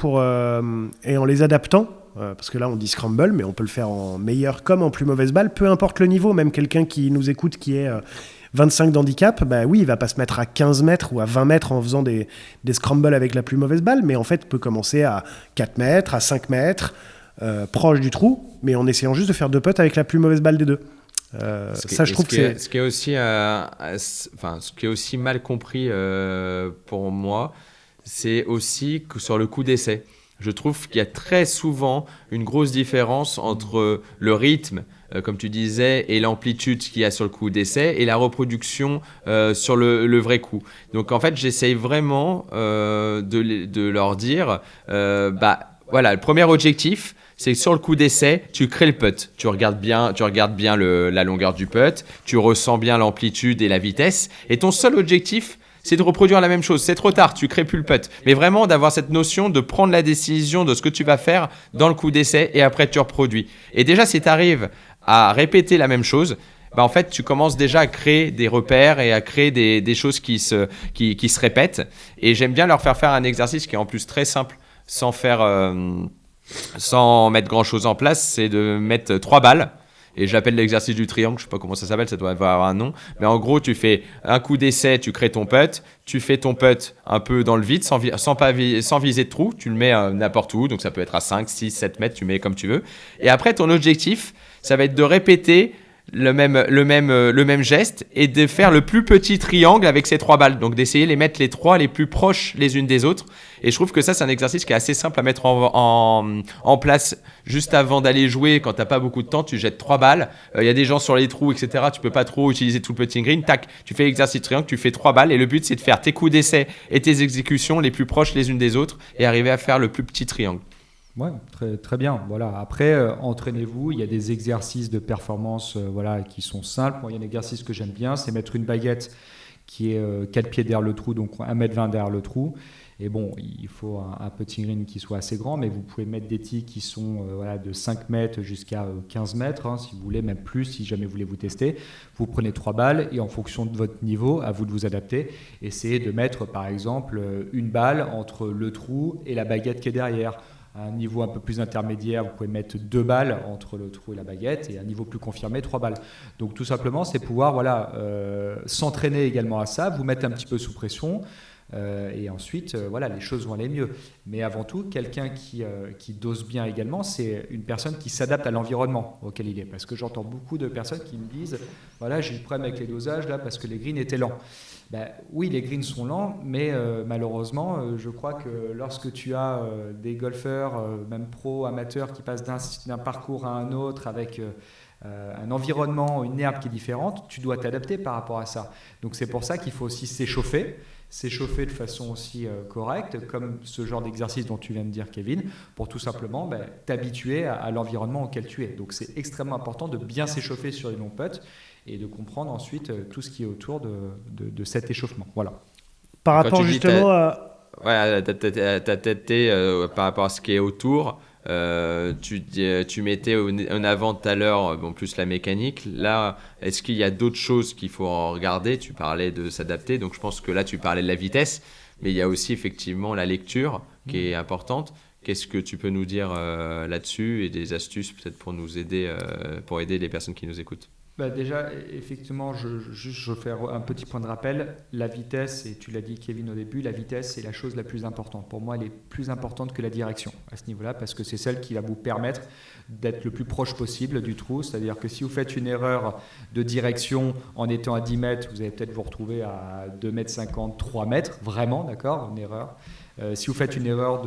et en les adaptant, parce que là on dit scramble, mais on peut le faire en meilleur comme en plus mauvaise balle, peu importe le niveau. Même quelqu'un qui nous écoute qui est 25 d'handicap, oui, il va pas se mettre à 15 mètres ou à 20 mètres en faisant des scrambles avec la plus mauvaise balle, mais en fait peut commencer à 4 mètres, à 5 mètres, proche du trou, mais en essayant juste de faire 2 putts avec la plus mauvaise balle des deux. Je trouve que c'est... Ce qui est aussi mal compris pour moi, c'est aussi que sur le coup d'essai. Je trouve qu'il y a très souvent une grosse différence entre le rythme, comme tu disais, et l'amplitude qu'il y a sur le coup d'essai et la reproduction sur le vrai coup. Donc en fait, j'essaye vraiment de leur dire, le premier objectif, c'est que sur le coup d'essai, tu crées le putt. Tu regardes bien la longueur du putt, tu ressens bien l'amplitude et la vitesse. Et ton seul objectif, c'est de reproduire la même chose. C'est trop tard, tu crées plus le putt. Mais vraiment d'avoir cette notion de prendre la décision de ce que tu vas faire dans le coup d'essai et après tu reproduis. Et déjà, si tu arrives à répéter la même chose, en fait, tu commences déjà à créer des repères et à créer des choses qui se répètent. Et j'aime bien leur faire un exercice qui est en plus très simple, sans mettre grand chose en place, c'est de mettre 3 balles. Et j'appelle l'exercice du triangle, je sais pas comment ça s'appelle, ça doit avoir un nom. Mais en gros, tu fais un coup d'essai, tu crées ton putt, tu fais ton putt un peu dans le vide, sans viser de trou, tu le mets n'importe où, donc ça peut être à 5, 6, 7 mètres, tu mets comme tu veux. Et après, ton objectif, ça va être de répéter le même geste et de faire le plus petit triangle avec ces 3 balles. Donc d'essayer de les mettre les 3 les plus proches les unes des autres. Et je trouve que ça, c'est un exercice qui est assez simple à mettre en place juste avant d'aller jouer. Quand tu n'as pas beaucoup de temps, tu jettes 3 balles. Il y a des gens sur les trous, etc. Tu peux pas trop utiliser tout le putting green. Tac, tu fais l'exercice triangle, tu fais 3 balles. Et le but, c'est de faire tes coups d'essai et tes exécutions les plus proches les unes des autres et arriver à faire le plus petit triangle. Ouais, très, très bien. Voilà. Après, entraînez-vous. Il y a des exercices de performance qui sont simples. Moi, il y a un exercice que j'aime bien, c'est mettre une baguette qui est 4 pieds derrière le trou, donc 1,20 m derrière le trou. Et bon, il faut un putting green qui soit assez grand, mais vous pouvez mettre des tees qui sont de 5 mètres jusqu'à 15 mètres, si vous voulez, même plus, si jamais vous voulez vous tester. Vous prenez 3 balles et en fonction de votre niveau, à vous de vous adapter, essayez de mettre par exemple une balle entre le trou et la baguette qui est derrière. À un niveau un peu plus intermédiaire, vous pouvez mettre 2 balles entre le trou et la baguette, et à un niveau plus confirmé, 3 balles. Donc tout simplement, c'est pouvoir s'entraîner également à ça, vous mettre un petit peu sous pression. Et ensuite, voilà, les choses vont aller mieux. Mais avant tout, quelqu'un qui dose bien également, c'est une personne qui s'adapte à l'environnement auquel il est. Parce que j'entends beaucoup de personnes qui me disent, voilà, j'ai eu le problème avec les dosages là parce que les greens étaient lents. Ben, oui, les greens sont lents, mais malheureusement, je crois que lorsque tu as des golfeurs, même pro, amateurs, qui passent d'un parcours à un autre avec un environnement, une herbe qui est différente, tu dois t'adapter par rapport à ça. Donc c'est pour ça qu'il faut aussi s'échauffer de façon aussi correcte, comme ce genre d'exercice dont tu viens de dire, Kevin, pour tout simplement t'habituer à l'environnement auquel tu es. Donc c'est extrêmement important de bien s'échauffer sur les longs putts et de comprendre ensuite tout ce qui est autour de cet échauffement. Voilà. Par rapport justement à... Ouais, ta tête par rapport à ce qui est autour, tu mettais en avant tout à l'heure plus la mécanique. Là, est-ce qu'il y a d'autres choses qu'il faut regarder? Tu parlais de s'adapter, donc je pense que là tu parlais de la vitesse, mais il y a aussi effectivement la lecture qui est importante. Qu'est-ce que tu peux nous dire là-dessus et des astuces peut-être pour nous aider, pour aider les personnes qui nous écoutent? Déjà, effectivement, je vais faire un petit point de rappel. La vitesse, et tu l'as dit Kevin au début, la vitesse c'est la chose la plus importante. Pour moi, elle est plus importante que la direction à ce niveau-là, parce que c'est celle qui va vous permettre d'être le plus proche possible du trou. C'est-à-dire que si vous faites une erreur de direction en étant à 10 mètres, vous allez peut-être vous retrouver à 2 mètres 50, 3 mètres, vraiment, d'accord, une erreur. Si vous faites une erreur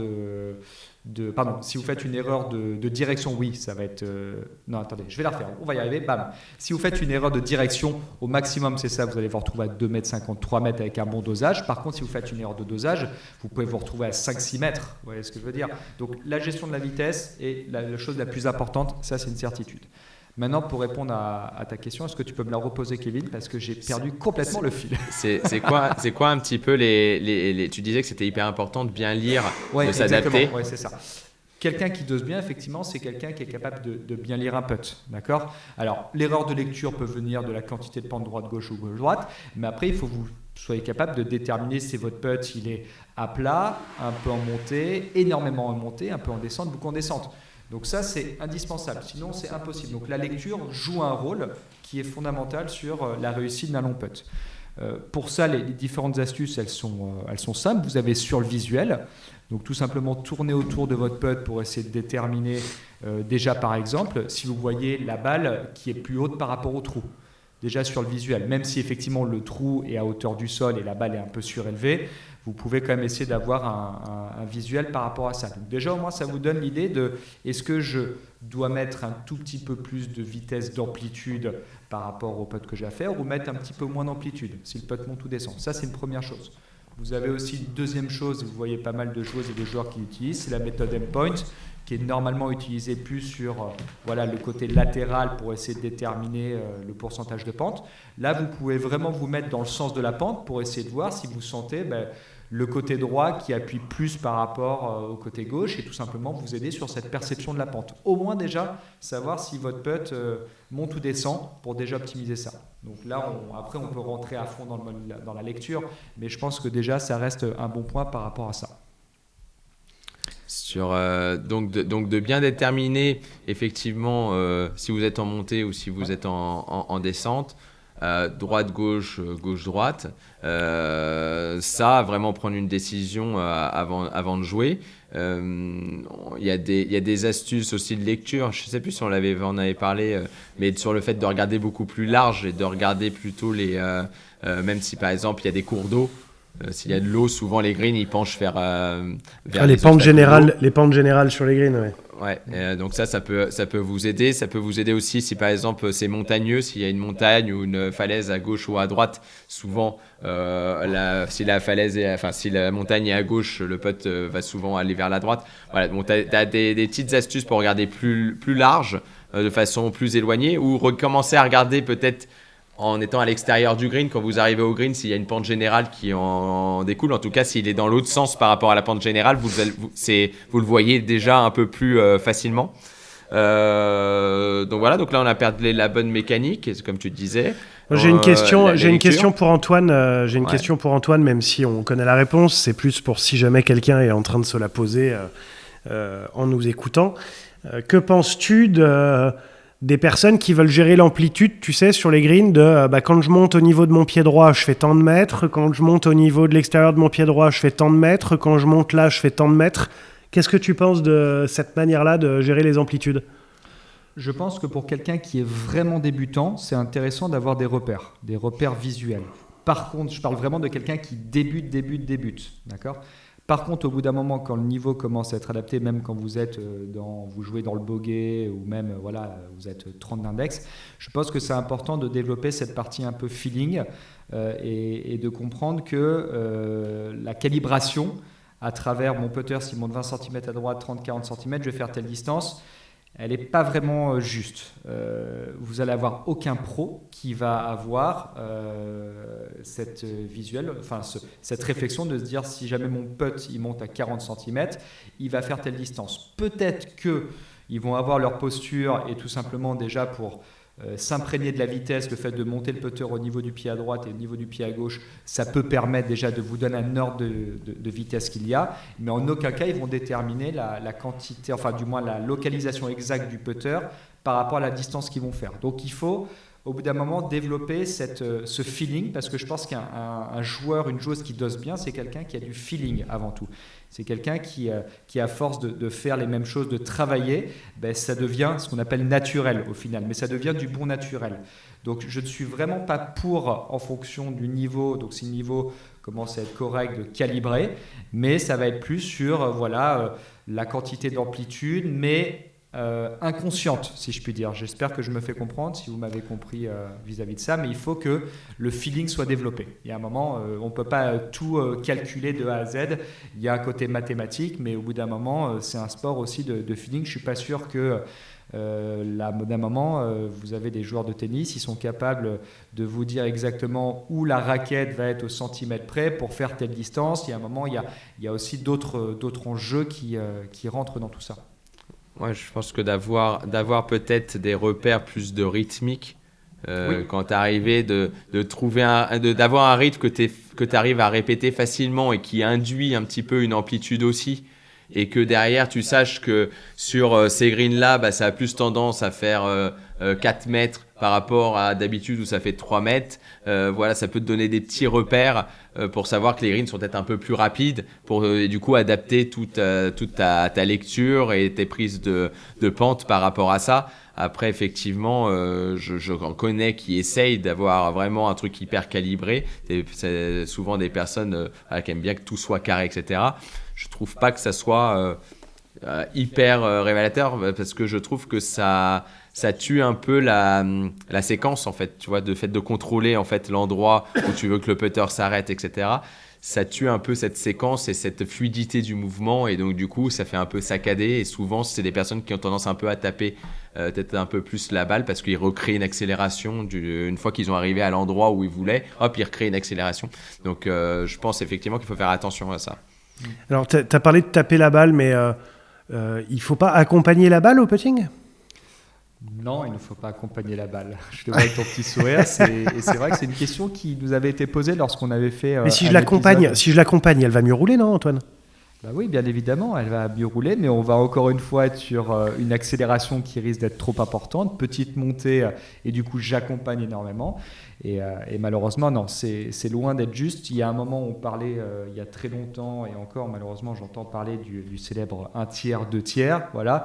si vous faites une erreur de direction, oui, ça va être... non, attendez, je vais la refaire, on va y arriver, bam. Si vous faites une erreur de direction, au maximum, c'est ça, vous allez vous retrouver à 2 mètres 50, 3 mètres avec un bon dosage. Par contre, si vous faites une erreur de dosage, vous pouvez vous retrouver à 5-6 mètres, vous voyez ce que je veux dire? Donc, la gestion de la vitesse est la chose la plus importante, ça, c'est une certitude. Maintenant, pour répondre à ta question, est-ce que tu peux me la reposer, Kevin? Parce que j'ai perdu complètement le fil. C'est quoi un petit peu tu disais que c'était hyper important de bien lire, de s'adapter. Oui, c'est ça. Quelqu'un qui dose bien, effectivement, c'est quelqu'un qui est capable de bien lire un putt. D'accord? Alors, l'erreur de lecture peut venir de la quantité de pente droite-gauche ou gauche-droite, mais après, il faut que vous soyez capable de déterminer si votre putt il est à plat, un peu en montée, énormément en montée, un peu en descente, beaucoup en descente. Donc ça, c'est indispensable, sinon c'est impossible. Donc la lecture joue un rôle qui est fondamental sur la réussite d'un long putt. Pour ça, les différentes astuces, elles sont simples. Vous avez sur le visuel, donc tout simplement tourner autour de votre putt pour essayer de déterminer déjà par exemple si vous voyez la balle qui est plus haute par rapport au trou. Déjà sur le visuel, même si effectivement le trou est à hauteur du sol et la balle est un peu surélevée, vous pouvez quand même essayer d'avoir un visuel par rapport à ça. Donc déjà au moins ça vous donne l'idée de est-ce que je dois mettre un tout petit peu plus de vitesse d'amplitude par rapport au putt que j'ai à faire ou mettre un petit peu moins d'amplitude si le putt monte ou descend. Ça c'est une première chose. Vous avez aussi une deuxième chose, vous voyez pas mal de joueuses et de joueurs qui l'utilisent, c'est la méthode endpoint, qui est normalement utilisée plus sur le côté latéral pour essayer de déterminer le pourcentage de pente. Là, vous pouvez vraiment vous mettre dans le sens de la pente pour essayer de voir si vous sentez le côté droit qui appuie plus par rapport au côté gauche et tout simplement vous aider sur cette perception de la pente. Au moins déjà, savoir si votre putt monte ou descend pour déjà optimiser ça. Donc là, après, on peut rentrer à fond dans la lecture, mais je pense que déjà, ça reste un bon point par rapport à ça. Donc de bien déterminer effectivement si vous êtes en montée ou si vous êtes en descente, droite-gauche, gauche-droite, ça, vraiment prendre une décision avant de jouer. Il y a des astuces aussi de lecture, je ne sais plus si on en avait parlé, mais sur le fait de regarder beaucoup plus large et de regarder plutôt même si par exemple il y a des cours d'eau, s'il y a de l'eau, souvent les greens ils penchent vers les pentes générales sur les greens, ouais. Ouais, donc ça peut vous aider. Ça peut vous aider aussi si par exemple c'est montagneux, s'il y a une montagne ou une falaise à gauche ou à droite. Souvent, si la montagne est à gauche, le putt va souvent aller vers la droite. Voilà, donc t'as des petites astuces pour regarder plus large, de façon plus éloignée, ou recommencer à regarder peut-être en étant à l'extérieur du green, quand vous arrivez au green, s'il y a une pente générale qui en découle, en tout cas s'il est dans l'autre sens par rapport à la pente générale, vous le voyez déjà un peu plus facilement. Donc voilà, donc là on a perdu la bonne mécanique, comme tu disais. J'ai une question pour Antoine. Question pour Antoine, même si on connaît la réponse, c'est plus pour si jamais quelqu'un est en train de se la poser en nous écoutant. Que penses-tu des personnes qui veulent gérer l'amplitude, tu sais, sur les greens, de quand je monte au niveau de mon pied droit, je fais tant de mètres, quand je monte au niveau de l'extérieur de mon pied droit, je fais tant de mètres, quand je monte là, je fais tant de mètres. Qu'est-ce que tu penses de cette manière-là de gérer les amplitudes ? Je pense que pour quelqu'un qui est vraiment débutant, c'est intéressant d'avoir des repères visuels. Par contre, je parle vraiment de quelqu'un qui débute, d'accord ? Par contre, au bout d'un moment, quand le niveau commence à être adapté, même quand vous êtes vous jouez dans le bogey ou même vous êtes 30 d'index, je pense que c'est important de développer cette partie un peu feeling et de comprendre que la calibration à travers mon putter, s'il monte 20 cm à droite, 30-40 cm, je vais faire telle distance. Elle n'est pas vraiment juste. Vous allez avoir aucun pro qui va avoir cette visuelle, cette réflexion de se dire si jamais mon putt il monte à 40 cm, il va faire telle distance. Peut-être qu'ils vont avoir leur posture et tout simplement déjà pour s'imprégner de la vitesse, le fait de monter le putter au niveau du pied à droite et au niveau du pied à gauche, ça peut permettre déjà de vous donner un ordre de vitesse qu'il y a, mais en aucun cas ils vont déterminer la quantité, enfin du moins la localisation exacte du putter par rapport à la distance qu'ils vont faire. Donc il faut au bout d'un moment développer ce feeling, parce que je pense qu'un joueur, une joueuse qui dose bien, c'est quelqu'un qui a du feeling avant tout. C'est quelqu'un qui à force de faire les mêmes choses, de travailler, ça devient ce qu'on appelle naturel au final, mais ça devient du bon naturel. Donc je ne suis vraiment pas pour, en fonction du niveau, donc si le niveau commence à être correct, de calibrer, mais ça va être plus sur la quantité d'amplitude, mais inconsciente, si je puis dire. J'espère que je me fais comprendre, si vous m'avez compris vis-à-vis de ça, mais il faut que le feeling soit développé. Il y a un moment, on ne peut pas tout calculer de A à Z. Il y a un côté mathématique, mais au bout d'un moment, c'est un sport aussi de feeling. Je ne suis pas sûr que d'un moment, vous avez des joueurs de tennis, ils sont capables de vous dire exactement où la raquette va être au centimètre près pour faire telle distance. Il y a un moment, il y a aussi d'autres enjeux qui rentrent dans tout ça. Ouais, je pense que d'avoir peut-être des repères plus de rythmique, Oui. quand tu arrives d'avoir un rythme que tu arrives à répéter facilement et qui induit un petit peu une amplitude aussi, et que derrière tu saches que sur ces greens-là, ça a plus tendance à faire 4 mètres par rapport à d'habitude où ça fait 3 mètres. Ça peut te donner des petits repères pour savoir que les greens sont peut-être un peu plus rapides pour du coup adapter toute ta lecture et tes prises de pente par rapport à ça. Après, effectivement, je connais qui essayent d'avoir vraiment un truc hyper calibré. C'est souvent des personnes qui aiment bien que tout soit carré, etc. Je trouve pas que ça soit hyper révélateur parce que je trouve que ça tue un peu la séquence en fait, tu vois, de fait de contrôler en fait l'endroit où tu veux que le putter s'arrête, etc. Ça tue un peu cette séquence et cette fluidité du mouvement et donc du coup ça fait un peu saccadé et souvent c'est des personnes qui ont tendance un peu à taper peut-être un peu plus la balle parce qu'ils recréent une accélération une fois qu'ils ont arrivé à l'endroit où ils voulaient, hop ils recréent une accélération. Donc je pense effectivement qu'il faut faire attention à ça. Alors tu as parlé de taper la balle, mais il faut pas accompagner la balle au putting ? Non, il ne faut pas accompagner la balle. Je te vois avec ton petit sourire. Et c'est vrai que c'est une question qui nous avait été posée lorsqu'on avait fait. Mais si je l'accompagne, elle va mieux rouler, non, Antoine ? Bah oui, bien évidemment, elle va mieux rouler, mais on va encore une fois être sur une accélération qui risque d'être trop importante, petite montée, et du coup j'accompagne énormément. Et malheureusement, non, c'est loin d'être juste. Il y a un moment où on parlait, il y a très longtemps, et encore malheureusement j'entends parler du célèbre 1 tiers, 2 tiers, voilà.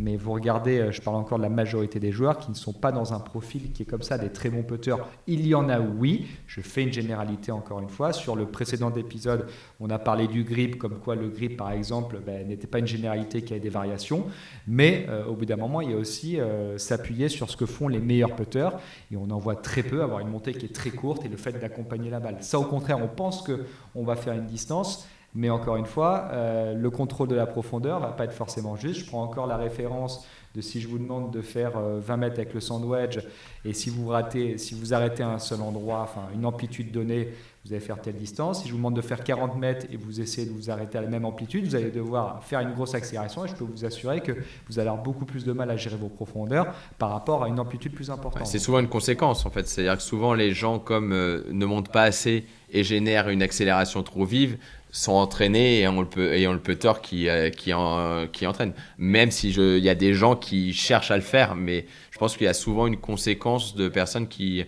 Mais vous regardez, je parle encore de la majorité des joueurs qui ne sont pas dans un profil qui est comme ça, des très bons putters. Il y en a, oui. Je fais une généralité encore une fois. Sur le précédent épisode, on a parlé du grip, comme quoi le grip, par exemple, n'était pas une généralité qui avait des variations. Mais au bout d'un moment, il y a aussi s'appuyer sur ce que font les meilleurs putters. Et on en voit très peu, avoir une montée qui est très courte et le fait d'accompagner la balle. Ça, au contraire, on pense qu'on va faire une distance. Mais encore une fois, le contrôle de la profondeur ne va pas être forcément juste. Je prends encore la référence de si je vous demande de faire 20 mètres avec le sandwich et si vous arrêtez à un seul endroit, enfin une amplitude donnée, vous allez faire telle distance. Si je vous demande de faire 40 mètres et vous essayez de vous arrêter à la même amplitude, vous allez devoir faire une grosse accélération et je peux vous assurer que vous allez avoir beaucoup plus de mal à gérer vos profondeurs par rapport à une amplitude plus importante. C'est souvent une conséquence en fait. C'est-à-dire que souvent les gens comme ne montent pas assez et génèrent une accélération trop vive, sont entraînés et ont le putter qui entraîne. Même si il y a des gens qui cherchent à le faire, mais je pense qu'il y a souvent une conséquence de personnes qui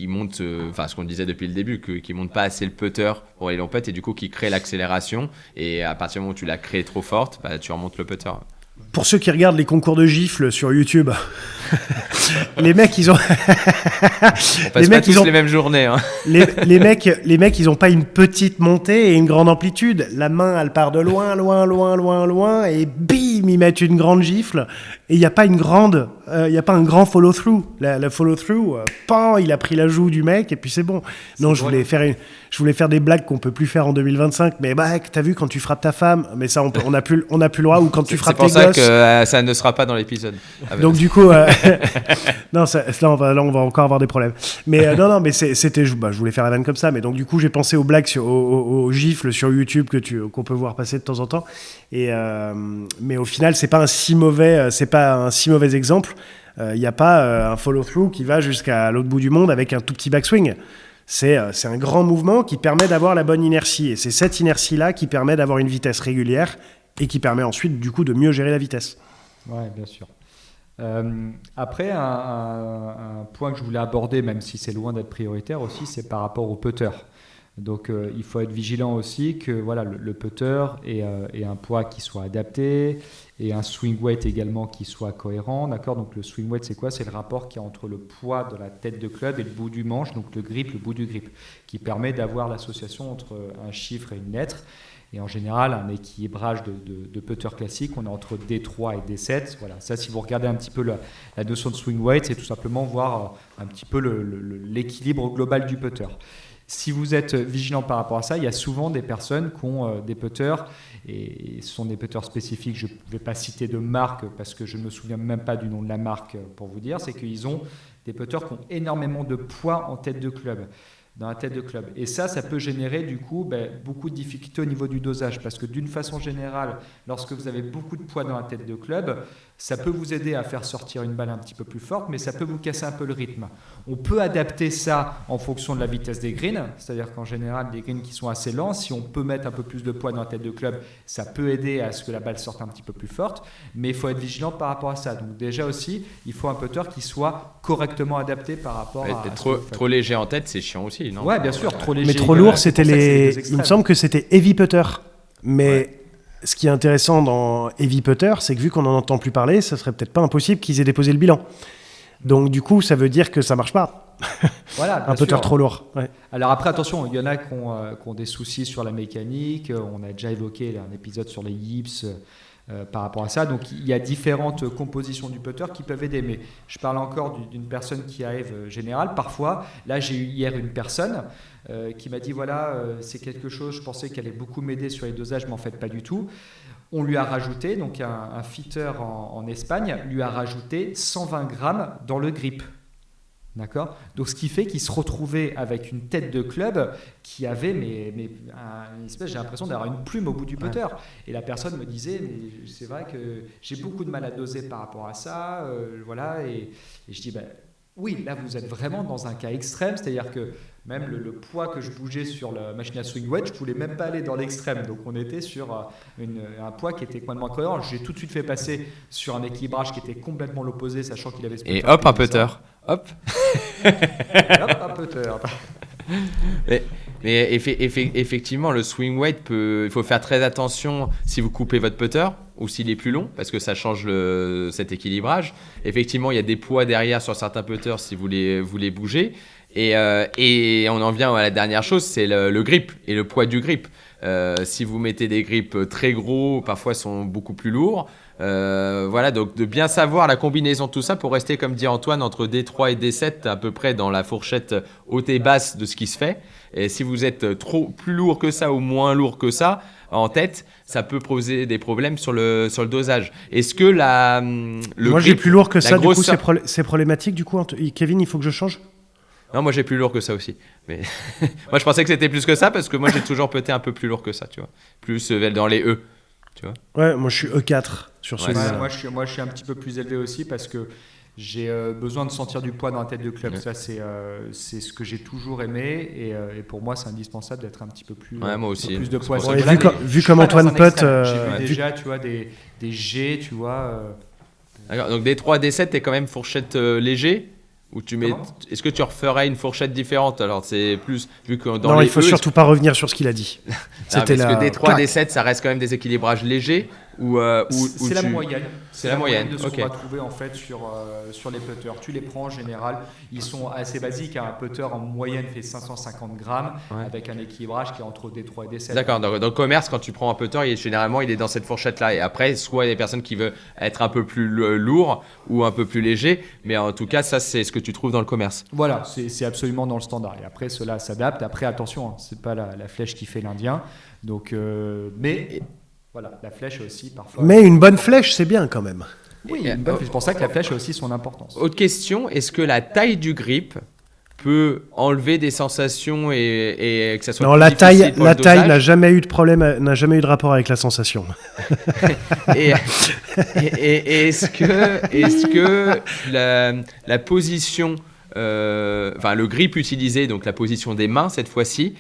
montent, enfin ce qu'on disait depuis le début, qui montent pas assez le putter pour les longs putts et du coup qui créent l'accélération. Et à partir du moment où tu l'as créée trop forte, bah, tu remontes le putter. Pour ceux qui regardent les concours de gifles sur YouTube, les mecs, ils ont... On passe pas tous les mêmes journées. Hein. Les mecs, ils ont pas une petite montée et une grande amplitude. La main, elle part de loin, et bim, ils mettent une grande gifle. Et il n'y a pas un grand follow-through. Le follow-through, pan, il a pris la joue du mec et puis c'est bon. Non, je voulais faire des blagues qu'on peut plus faire en 2025. Mais bah, t'as vu quand tu frappes ta femme, mais ça, on n'a plus le droit. Ou quand tu frappes tes gosses. C'est pour ça que ça ne sera pas dans l'épisode. Donc du coup, non, là, on va encore avoir des problèmes. Mais non, mais c'était, je voulais faire la vanne comme ça. Mais donc du coup, j'ai pensé aux blagues, aux gifles sur YouTube qu'on peut voir passer de temps en temps. Et mais au final, c'est pas un si mauvais exemple. Il n'y a pas un follow-through qui va jusqu'à l'autre bout du monde avec un tout petit backswing. C'est un grand mouvement qui permet d'avoir la bonne inertie. Et c'est cette inertie-là qui permet d'avoir une vitesse régulière et qui permet ensuite, du coup, de mieux gérer la vitesse. Ouais, bien sûr. Après, un point que je voulais aborder, même si c'est loin d'être prioritaire aussi, c'est par rapport au putter. Donc, il faut être vigilant aussi que voilà, le putter ait un poids qui soit adapté et un swing weight également qui soit cohérent. D'accord ? Donc, le swing weight, c'est quoi ? C'est le rapport qu'il y a entre le poids de la tête de club et le bout du manche, donc le bout du grip, qui permet d'avoir l'association entre un chiffre et une lettre. Et en général, un équilibrage de putter classique, on est entre D3 et D7. Voilà. Ça, si vous regardez un petit peu la notion de swing weight, c'est tout simplement voir un petit peu l'équilibre global du putter. Si vous êtes vigilant par rapport à ça, il y a souvent des personnes qui ont des putters, et ce sont des putters spécifiques. Je ne vais pas citer de marque parce que je ne me souviens même pas du nom de la marque pour vous dire. C'est qu'ils ont des putters qui ont énormément de poids en tête de club. Dans la tête de club. Et ça peut générer du coup beaucoup de difficultés au niveau du dosage parce que d'une façon générale, lorsque vous avez beaucoup de poids dans la tête de club, ça peut vous aider à faire sortir une balle un petit peu plus forte, mais ça peut vous casser un peu le rythme. On peut adapter ça en fonction de la vitesse des greens, c'est-à-dire qu'en général, des greens qui sont assez lents, si on peut mettre un peu plus de poids dans la tête de club, ça peut aider à ce que la balle sorte un petit peu plus forte, mais il faut être vigilant par rapport à ça. Donc déjà aussi, il faut un putter qui soit correctement adapté par rapport à... Trop léger en tête, c'est chiant aussi, non ? Ouais, bien sûr, trop léger. Mais trop lourd, c'était il me semble que c'était heavy putter. Mais ce qui est intéressant dans heavy putter, c'est que vu qu'on n'en entend plus parler, ça serait peut-être pas impossible qu'ils aient déposé le bilan. Donc du coup, ça veut dire que ça marche pas. Voilà, un putter trop lourd. Ouais. Alors après, attention, il y en a qui ont des soucis sur la mécanique. On a déjà évoqué un épisode sur les yips. Par rapport à ça, donc il y a différentes compositions du putter qui peuvent aider, mais je parle encore d'une personne qui arrive générale. Parfois, là j'ai eu hier une personne qui m'a dit voilà, c'est quelque chose, je pensais qu'elle allait beaucoup m'aider sur les dosages, mais en fait pas du tout. On lui a rajouté, donc un fitter en Espagne lui a rajouté 120 grammes dans le grip. D'accord ? Donc, ce qui fait qu'il se retrouvait avec une tête de club qui avait une espèce, j'ai l'impression d'avoir une plume au bout du putter. Et la personne me disait, mais c'est vrai que j'ai beaucoup de mal à doser par rapport à ça. Voilà. Et je dis, oui, là, vous êtes vraiment dans un cas extrême. C'est-à-dire que même le poids que je bougeais sur la machine à swing wedge, je ne voulais même pas aller dans l'extrême. Donc, on était sur un poids qui était complètement incohérent. J'ai tout de suite fait passer sur un équilibrage qui était complètement l'opposé, sachant qu'il avait ce putter. Et hop, un putter. Hop. Hop, un putter. Mais effectivement, le swing weight, il faut faire très attention si vous coupez votre putter ou s'il est plus long, parce que ça change cet équilibrage. Effectivement, il y a des poids derrière sur certains putters si vous les bougez. Et on en vient à la dernière chose, c'est le grip et le poids du grip. Si vous mettez des grips très gros, parfois sont beaucoup plus lourds. Voilà, donc de bien savoir la combinaison de tout ça pour rester, comme dit Antoine, entre D3 et D7 à peu près dans la fourchette haute et basse de ce qui se fait. Et si vous êtes plus lourd que ça ou moins lourd que ça en tête, ça peut poser des problèmes sur le dosage. Est-ce que moi j'ai plus lourd que ça, du coup c'est problématique. Du coup, Kevin, il faut que je change. Non, moi j'ai plus lourd que ça aussi. Mais moi je pensais que c'était plus que ça parce que moi j'ai toujours peut-être un peu plus lourd que ça, tu vois. Plus dans les E, tu vois. Ouais, moi je suis E4 sur celui-là. Moi je suis un petit peu plus élevé aussi parce que j'ai besoin de sentir du poids dans la tête de club. Ouais. Ça c'est ce que j'ai toujours aimé et pour moi c'est indispensable d'être un petit peu plus, moi aussi. Plus de poids. Vu comme Antoine putt, j'ai vu déjà, tu vois, des G, tu vois. D'accord. Donc D3, D7, t'es quand même fourchette léger ou tu mets... Comment ? Est-ce que tu referais une fourchette différente? Alors c'est plus vu que dans Non, les il faut E, surtout pas revenir sur ce qu'il a dit. C'était parce que D3, Clac. D7, ça reste quand même des équilibrages légers ou C'est la moyenne. C'est la moyenne, de ce ok. qu'on va trouver en fait sur les putters. Tu les prends en général, ils sont assez basiques. Un putter en moyenne fait 550 grammes Ouais. avec un équilibrage qui est entre D3 et D7. D'accord, dans le commerce, quand tu prends un putter, généralement, il est dans cette fourchette-là. Et après, soit il y a des personnes qui veulent être un peu plus lourd ou un peu plus léger, mais en tout cas, ça, c'est ce que tu trouves dans le commerce. Voilà, c'est absolument dans le standard. Et après, cela s'adapte. Après, attention, hein, c'est pas la flèche qui fait l'Indien. Donc, mais voilà, la flèche aussi parfois. Mais une bonne flèche, c'est bien quand même. Oui, une bonne flèche. C'est pour ça que la flèche a aussi son importance. Autre question, est-ce que la taille du grip peut enlever des sensations et que ça soit Non, plus la difficile pour le taille dosage n'a jamais eu de problème, n'a jamais eu de rapport avec la sensation. et est-ce que la position, enfin le grip utilisé, donc la position des mains cette fois-ci,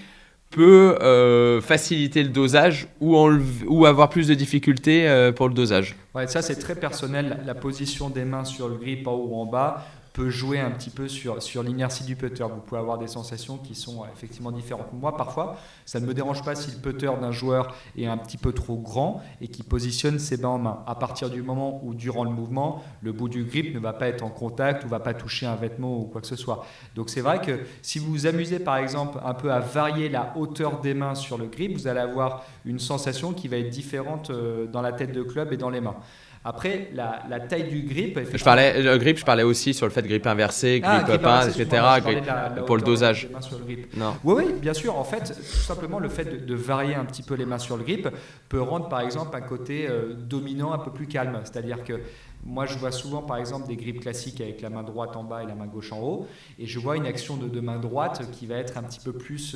peut faciliter le dosage ou avoir plus de difficultés pour le dosage? Ouais, ça c'est très personnel. La position des mains sur le grip en haut ou en bas peut jouer un petit peu sur l'inertie du putter. Vous pouvez avoir des sensations qui sont effectivement différentes. Moi, parfois, ça ne me dérange pas si le putter d'un joueur est un petit peu trop grand et qu'il positionne ses mains en main. À partir du moment où, durant le mouvement, le bout du grip ne va pas être en contact ou ne va pas toucher un vêtement ou quoi que ce soit. Donc, c'est vrai que si vous vous amusez, par exemple, un peu à varier la hauteur des mains sur le grip, vous allez avoir une sensation qui va être différente dans la tête de club et dans les mains. Après, la taille du grip... Je parlais aussi sur le fait de grip inversé, grip pince, etc. Pour le dosage. Oui, bien sûr. En fait, tout simplement, le fait de varier un petit peu les mains sur le grip peut rendre, par exemple, un côté dominant un peu plus calme. C'est-à-dire que moi, je vois souvent, par exemple, des grips classiques avec la main droite en bas et la main gauche en haut. Et je vois une action de main droite qui va être un petit peu plus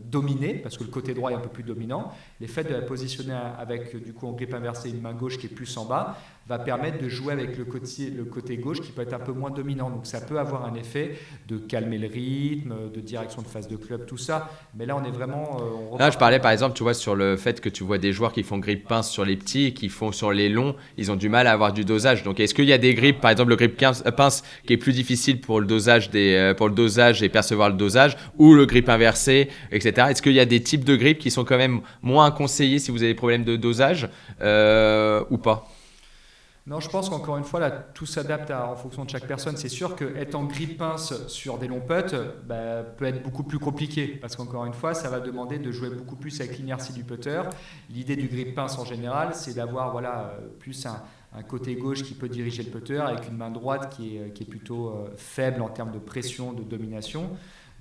dominée, parce que le côté droit est un peu plus dominant. L'effet de la positionner avec, du coup, en grip inversé, une main gauche qui est plus en bas, va permettre de jouer avec le côté gauche qui peut être un peu moins dominant. Donc ça peut avoir un effet de calmer le rythme, de direction de phase de club, tout ça. Mais là, on est vraiment... Là, je parlais par exemple, tu vois, sur le fait que tu vois des joueurs qui font grip pince sur les petits et qui font sur les longs, ils ont du mal à avoir du dosage. Donc est-ce qu'il y a des grips, par exemple le grip pince qui est plus difficile pour le dosage, et percevoir le dosage, ou le grip inversé, etc. Est-ce qu'il y a des types de grips qui sont quand même moins conseillés si vous avez des problèmes de dosage ou pas? Non, je pense qu'encore une fois, là, tout s'adapte en fonction de chaque personne. C'est sûr qu'être en grip pince sur des longs putts peut être beaucoup plus compliqué parce qu'encore une fois, ça va demander de jouer beaucoup plus avec l'inertie du putter. L'idée du grip pince en général, c'est d'avoir plus un côté gauche qui peut diriger le putter avec une main droite qui est plutôt faible en termes de pression, de domination.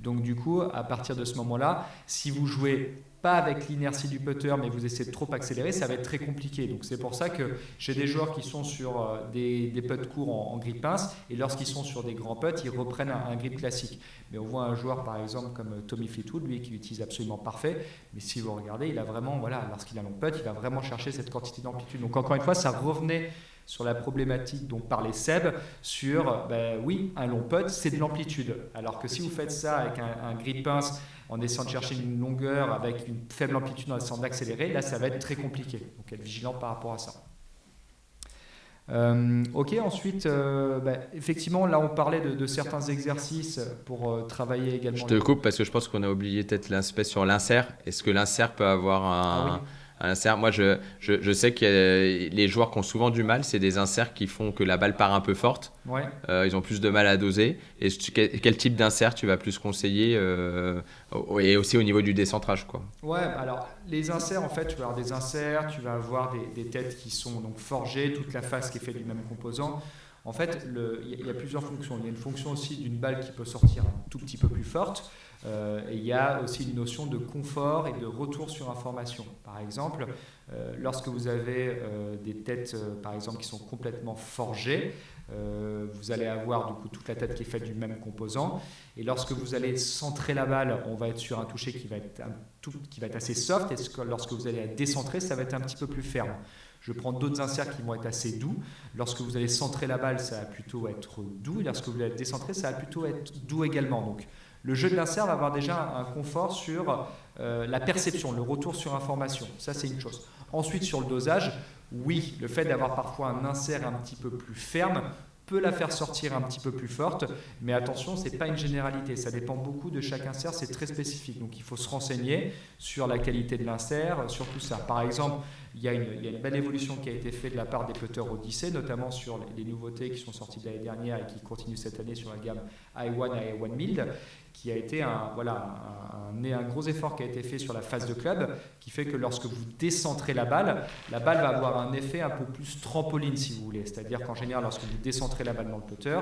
Donc du coup, à partir de ce moment-là, si vous jouez pas avec l'inertie du putter, mais vous essayez de trop accélérer, ça va être très compliqué. Donc c'est pour ça que j'ai des joueurs qui sont sur des putts courts en grip pince, et lorsqu'ils sont sur des grands putts, ils reprennent un grip classique. Mais on voit un joueur par exemple comme Tommy Fleetwood, lui qui utilise absolument parfait, mais si vous regardez, il a vraiment, lorsqu'il a un long putt, il va vraiment chercher cette quantité d'amplitude. Donc encore une fois, ça revenait sur la problématique dont parlait Seb, sur, oui, un long putt, c'est de l'amplitude. Alors que si vous faites ça avec un grip pince, en essayant de chercher une longueur avec une faible amplitude en essayant d'accélérer, là, ça va être très compliqué. Donc, être vigilant par rapport à ça. Ok, ensuite, effectivement, là, on parlait de certains exercices pour travailler également. Je te coupe parce que je pense qu'on a oublié peut-être l'aspect sur l'insert. Est-ce que l'insert peut avoir un insert? Moi, je sais que les joueurs qui ont souvent du mal, c'est des inserts qui font que la balle part un peu forte. Ouais. Ils ont plus de mal à doser. Et quel type d'insert tu vas plus conseiller et aussi au niveau du décentrage, quoi. Ouais, alors les inserts, en fait, tu vas avoir des inserts, tu vas avoir des têtes qui sont donc forgées, toute la face qui est faite du même composant. En fait, il y a plusieurs fonctions. Il y a une fonction aussi d'une balle qui peut sortir un tout petit peu plus forte. Et il y a aussi une notion de confort et de retour sur information. Par exemple, lorsque vous avez des têtes par exemple, qui sont complètement forgées, vous allez avoir du coup toute la tête qui est faite du même composant. Et lorsque vous allez centrer la balle, on va être sur un toucher qui va être assez soft. Et lorsque vous allez la décentrer, ça va être un petit peu plus ferme. Je prends d'autres inserts qui vont être assez doux. Lorsque vous allez centrer la balle, ça va plutôt être doux. Et lorsque vous allez la décentrer, ça va plutôt être doux également. Donc, Le jeu de l'insert va avoir déjà un confort sur la perception, le retour sur information. Ça, c'est une chose. Ensuite, sur le dosage, oui, le fait d'avoir parfois un insert un petit peu plus ferme peut la faire sortir un petit peu plus forte, mais attention, ce n'est pas une généralité, ça dépend beaucoup de chaque insert, c'est très spécifique, donc il faut se renseigner sur la qualité de l'insert, sur tout ça. Par exemple, il y a une belle évolution qui a été faite de la part des putters Odyssey, notamment sur les nouveautés qui sont sorties de l'année dernière et qui continuent cette année sur la gamme i1 et i1 Mild, qui a été un gros effort qui a été fait sur la phase de club, qui fait que lorsque vous décentrez la balle va avoir un effet un peu plus trampoline, si vous voulez. C'est-à-dire qu'en général, lorsque vous décentrez la balle dans le putter,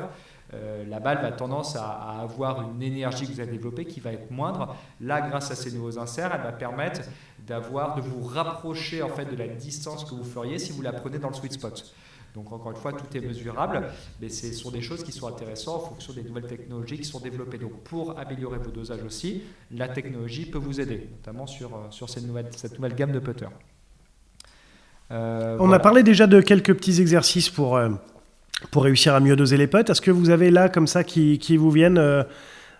la balle va tendance à avoir une énergie que vous avez développée qui va être moindre. Là, grâce à ces nouveaux inserts, elle va permettre de vous rapprocher en fait de la distance que vous feriez si vous la prenez dans le sweet spot. Donc encore une fois, tout est mesurable, mais ce sont des choses qui sont intéressantes en fonction des nouvelles technologies qui sont développées. Donc pour améliorer vos dosages aussi, la technologie peut vous aider, notamment sur cette nouvelle gamme de putters. On a parlé déjà de quelques petits exercices pour réussir à mieux doser les putts. Est-ce que vous avez là, comme ça, qui vous viennent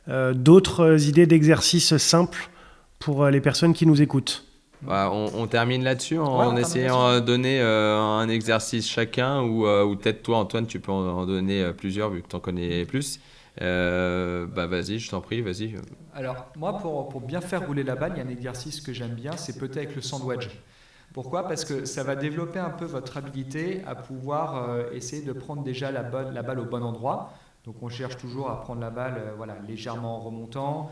d'autres idées d'exercices simples pour les personnes qui nous écoutent ? On termine là-dessus en essayant de donner un exercice chacun ou peut-être toi Antoine tu peux en donner plusieurs vu que tu en connais plus. Vas-y, je t'en prie, vas-y. Alors moi pour bien faire rouler la balle, il y a un exercice que j'aime bien, c'est peut-être avec le sand wedge. Pourquoi ? Parce que ça va développer un peu votre habilité à pouvoir essayer de prendre déjà la balle au bon endroit. Donc on cherche toujours à prendre la balle légèrement en remontant.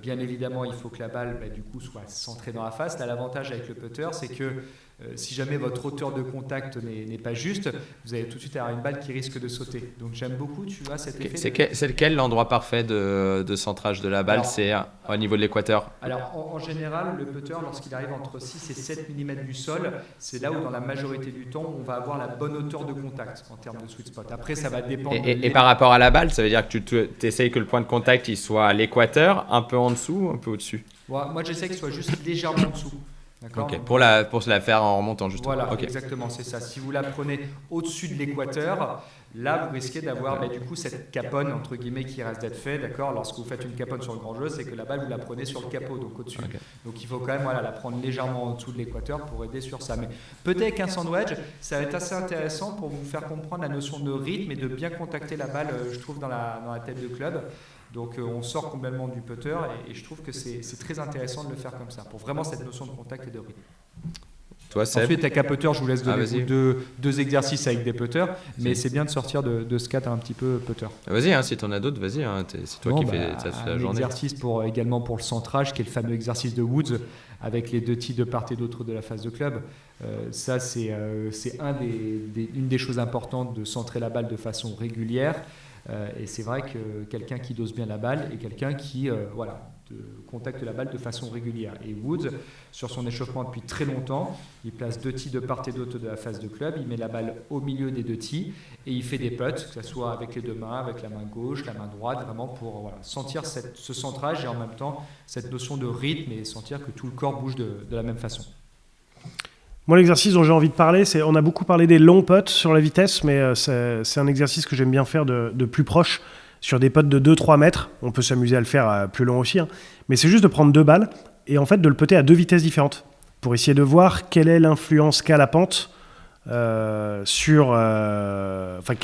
Bien évidemment, il faut que la balle du coup soit centrée dans la face. Là, l'avantage avec le putter, c'est que si jamais votre hauteur de contact n'est pas juste, vous allez tout de suite avoir une balle qui risque de sauter. Donc j'aime beaucoup, tu vois, cet effet. C'est lequel l'endroit parfait de centrage de la balle ? Alors, c'est au niveau de l'équateur. Alors en général, le putter, lorsqu'il arrive entre 6 et 7 mm du sol, c'est là où dans la majorité du temps, on va avoir la bonne hauteur de contact en termes de sweet spot. Après, ça va dépendre. Et par rapport à la balle, ça veut dire que tu essayes que le point de contact il soit à l'équateur, un peu en dessous, un peu au-dessus ? Moi, j'essaie qu'il soit juste légèrement en dessous. Okay. Pour se la faire en remontant justement. Voilà, exactement, c'est ça. Si vous la prenez au-dessus de l'équateur, là vous risquez d'avoir du coup cette caponne entre guillemets qui reste d'être fait, d'accord. Lorsque vous faites une caponne sur le grand jeu, c'est que la balle vous la prenez sur le capot, donc au-dessus. Okay. Donc il faut quand même la prendre légèrement en dessous de l'équateur pour aider sur ça. Mais peut-être qu'un sand wedge, ça va être assez intéressant pour vous faire comprendre la notion de rythme et de bien contacter la balle, je trouve, dans la tête de club. Donc on sort complètement du putter et je trouve que c'est très intéressant de le faire comme ça, pour vraiment cette notion de contact et de rythme. Toi, Seb ? Ensuite, avec un putter, je vous laisse donner deux exercices avec des putters, mais c'est bien de sortir de ce cadre un petit peu putter. Vas-y, si tu en as d'autres, vas-y, c'est toi qui fais ça toute la journée. Un exercice également pour le centrage, qui est le fameux exercice de Woods, avec les 2 tirs de part et d'autre de la phase de club. Ça, c'est une des choses importantes de centrer la balle de façon régulière. Et c'est vrai que quelqu'un qui dose bien la balle est quelqu'un qui contacte la balle de façon régulière. Et Woods, sur son échauffement depuis très longtemps, il place 2 tirs de part et d'autre de la phase de club, il met la balle au milieu des 2 tirs et il fait des putts, que ce soit avec les 2 mains, avec la main gauche, la main droite, vraiment pour sentir ce centrage et en même temps cette notion de rythme et sentir que tout le corps bouge de la même façon. Moi, l'exercice dont j'ai envie de parler, on a beaucoup parlé des longs putts sur la vitesse, mais c'est un exercice que j'aime bien faire de plus proche, sur des putts de 2-3 mètres. On peut s'amuser à le faire plus long aussi, mais c'est juste de prendre 2 balles et en fait de le putter à 2 vitesses différentes pour essayer de voir quelle est l'influence qu'a la pente quelle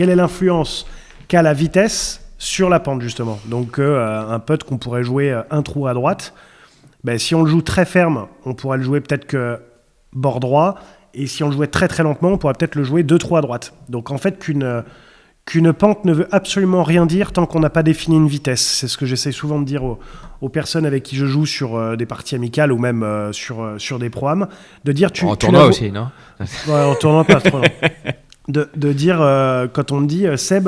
est l'influence qu'a la vitesse sur la pente justement. Donc un putt qu'on pourrait jouer un trou à droite, si on le joue très ferme, on pourrait le jouer peut-être que bord droit, et si on le jouait très très lentement, on pourrait peut-être le jouer 2 trous à droite. Donc en fait qu'une pente ne veut absolument rien dire tant qu'on n'a pas défini une vitesse. C'est ce que j'essaie souvent de dire aux personnes avec qui je joue sur des parties amicales ou même sur des pro-am, de dire en tournoi aussi, non ? Ouais, en tournoi pas trop. De dire quand on me dit Seb,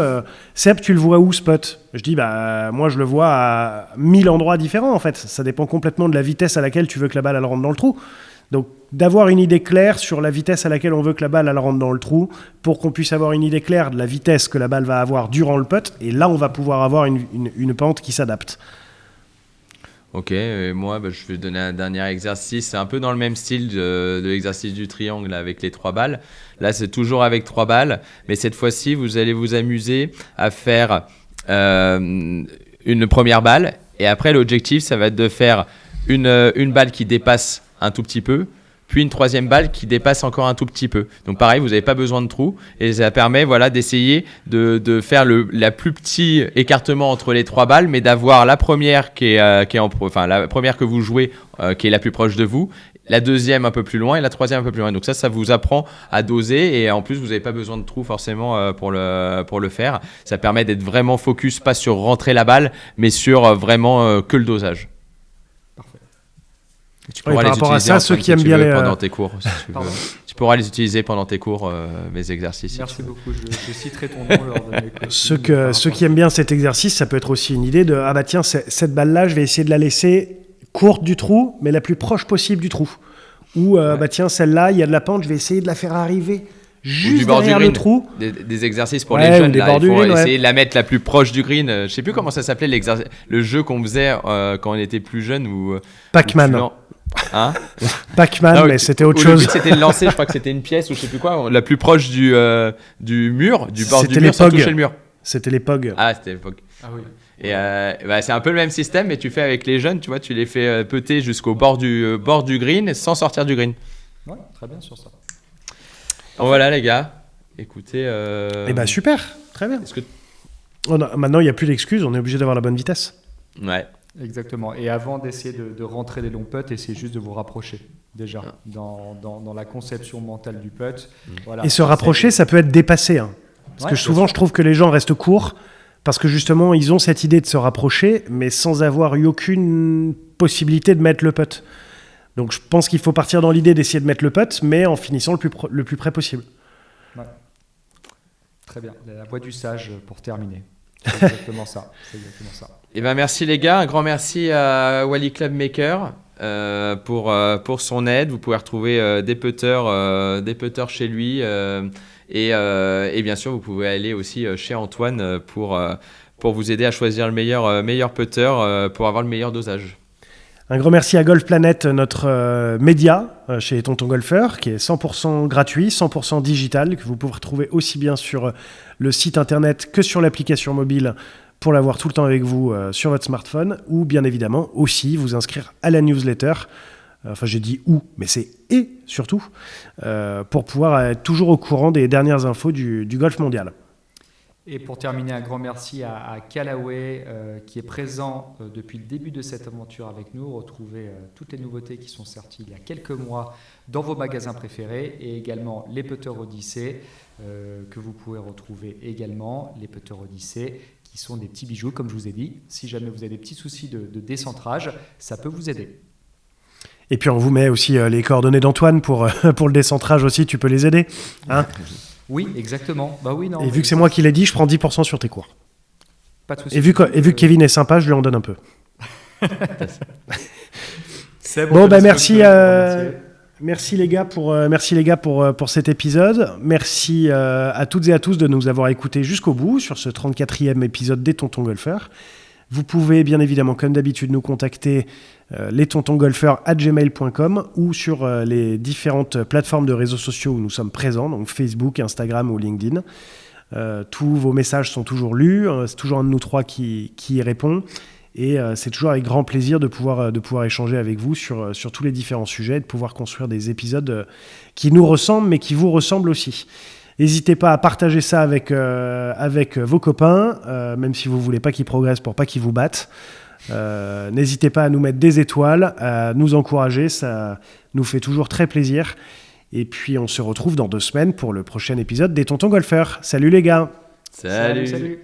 tu le vois où ce putt ? Je dis moi je le vois à 1000 endroits différents en fait. Ça dépend complètement de la vitesse à laquelle tu veux que la balle elle rentre dans le trou. Donc d'avoir une idée claire sur la vitesse à laquelle on veut que la balle elle rentre dans le trou, pour qu'on puisse avoir une idée claire de la vitesse que la balle va avoir durant le putt, et là on va pouvoir avoir une pente qui s'adapte. Ok, et moi je vais donner un dernier exercice, c'est un peu dans le même style de l'exercice du triangle avec les 3 balles. Là c'est toujours avec 3 balles, mais cette fois-ci vous allez vous amuser à faire une première balle Et après, l'objectif, ça va être de faire une balle qui dépasse un tout petit peu, puis une troisième balle qui dépasse encore un tout petit peu. Donc pareil, vous n'avez pas besoin de trous et ça permet d'essayer de faire la plus petit écartement entre les 3 balles, mais d'avoir la première la première que vous jouez qui est la plus proche de vous, la deuxième un peu plus loin et la troisième un peu plus loin. Donc ça vous apprend à doser et en plus vous n'avez pas besoin de trous forcément pour le faire. Ça permet d'être vraiment focus, pas sur rentrer la balle, mais sur vraiment que le dosage. Tu pourras par les rapport à utiliser ça, ceux qui aiment bien pendant tes cours. Si tu veux. Tu pourras les utiliser pendant tes cours, mes exercices. Merci beaucoup. Je citerai ton nom lors de mes cours. Ceux qui aiment bien cet exercice, ça peut être aussi une idée de ah bah tiens, cette balle-là, je vais essayer de la laisser courte du trou, mais la plus proche possible du trou. Ou bah tiens, celle-là, il y a de la pente, je vais essayer de la faire arriver juste du bord derrière du green. le trou. Des exercices pour les jeunes. Des Là, bords il faut du green, essayer de la mettre la plus proche du green. Je sais plus comment ça s'appelait le jeu qu'on faisait quand on était plus jeune. Pac-Man. Hein Pac-Man, non, mais c'était autre Le chose. but c'était de lancer, je crois que c'était une pièce ou je sais plus quoi, la plus proche du mur, du bord du mur sans toucher le mur. C'était les POG. Ah, c'était l'époque. Ah oui. Et c'est un peu le même système, mais tu fais avec les jeunes, tu vois, tu les fais peuter jusqu'au bord du green sans sortir du green. Ouais, très bien sur ça. Bon, voilà les gars, écoutez. Eh ben super, très bien. Maintenant, il n'y a plus d'excuses, on est obligé d'avoir la bonne vitesse. Ouais. Exactement. Et avant d'essayer de rentrer des longs putts, essayez juste de vous rapprocher déjà dans la conception mentale du putt. Voilà. Et se rapprocher, ça peut être dépassé. Hein. Parce que souvent, je trouve que les gens restent courts parce que justement, ils ont cette idée de se rapprocher, mais sans avoir eu aucune possibilité de mettre le putt. Donc je pense qu'il faut partir dans l'idée d'essayer de mettre le putt, mais en finissant le plus près possible. Ouais. Très bien. La voix du sage pour terminer. C'est exactement ça. Et ben merci les gars, un grand merci à Wally Club Maker pour son aide. Vous pouvez retrouver des putters chez lui et bien sûr vous pouvez aller aussi chez Antoine pour vous aider à choisir le meilleur putter pour avoir le meilleur dosage. Un grand merci à Golf Planet, notre média chez Tonton Golfeur, qui est 100% gratuit, 100% digital, que vous pouvez retrouver aussi bien sur le site internet que sur l'application mobile pour l'avoir tout le temps avec vous sur votre smartphone, ou bien évidemment aussi vous inscrire à la newsletter. Enfin, j'ai dit ou, mais c'est et surtout, pour pouvoir être toujours au courant des dernières infos du golf mondial. Et pour terminer, un grand merci à Callaway qui est présent depuis le début de cette aventure avec nous. Retrouvez toutes les nouveautés qui sont sorties il y a quelques mois dans vos magasins préférés et également les putters Odyssey que vous pouvez retrouver également. Les putters Odyssey qui sont des petits bijoux, comme je vous ai dit. Si jamais vous avez des petits soucis de décentrage, ça peut vous aider. Et puis on vous met aussi les coordonnées d'Antoine pour le décentrage aussi, tu peux les aider, hein. Oui, exactement. Bah oui, non, et vu que c'est moi qui l'ai dit, je prends 10% sur tes cours. Pas de souci. Et vu que Kevin est sympa, je lui en donne un peu. C'est bon, merci les gars pour cet épisode. Merci à toutes et à tous de nous avoir écoutés jusqu'au bout sur ce 34e épisode des Tontons Golfeurs. Vous pouvez bien évidemment, comme d'habitude, nous contacter letontonsgolfeurs@gmail.com ou sur les différentes plateformes de réseaux sociaux où nous sommes présents, donc Facebook, Instagram ou LinkedIn. Tous vos messages sont toujours lus, c'est toujours un de nous trois qui y répond. Et c'est toujours avec grand plaisir de pouvoir échanger avec vous sur tous les différents sujets et de pouvoir construire des épisodes qui nous ressemblent mais qui vous ressemblent aussi. N'hésitez pas à partager ça avec vos copains, même si vous ne voulez pas qu'ils progressent pour pas qu'ils vous battent. N'hésitez pas à nous mettre des étoiles, à nous encourager, ça nous fait toujours très plaisir. Et puis on se retrouve dans 2 semaines pour le prochain épisode des Tontons Golfeurs. Salut les gars. Salut. Salut.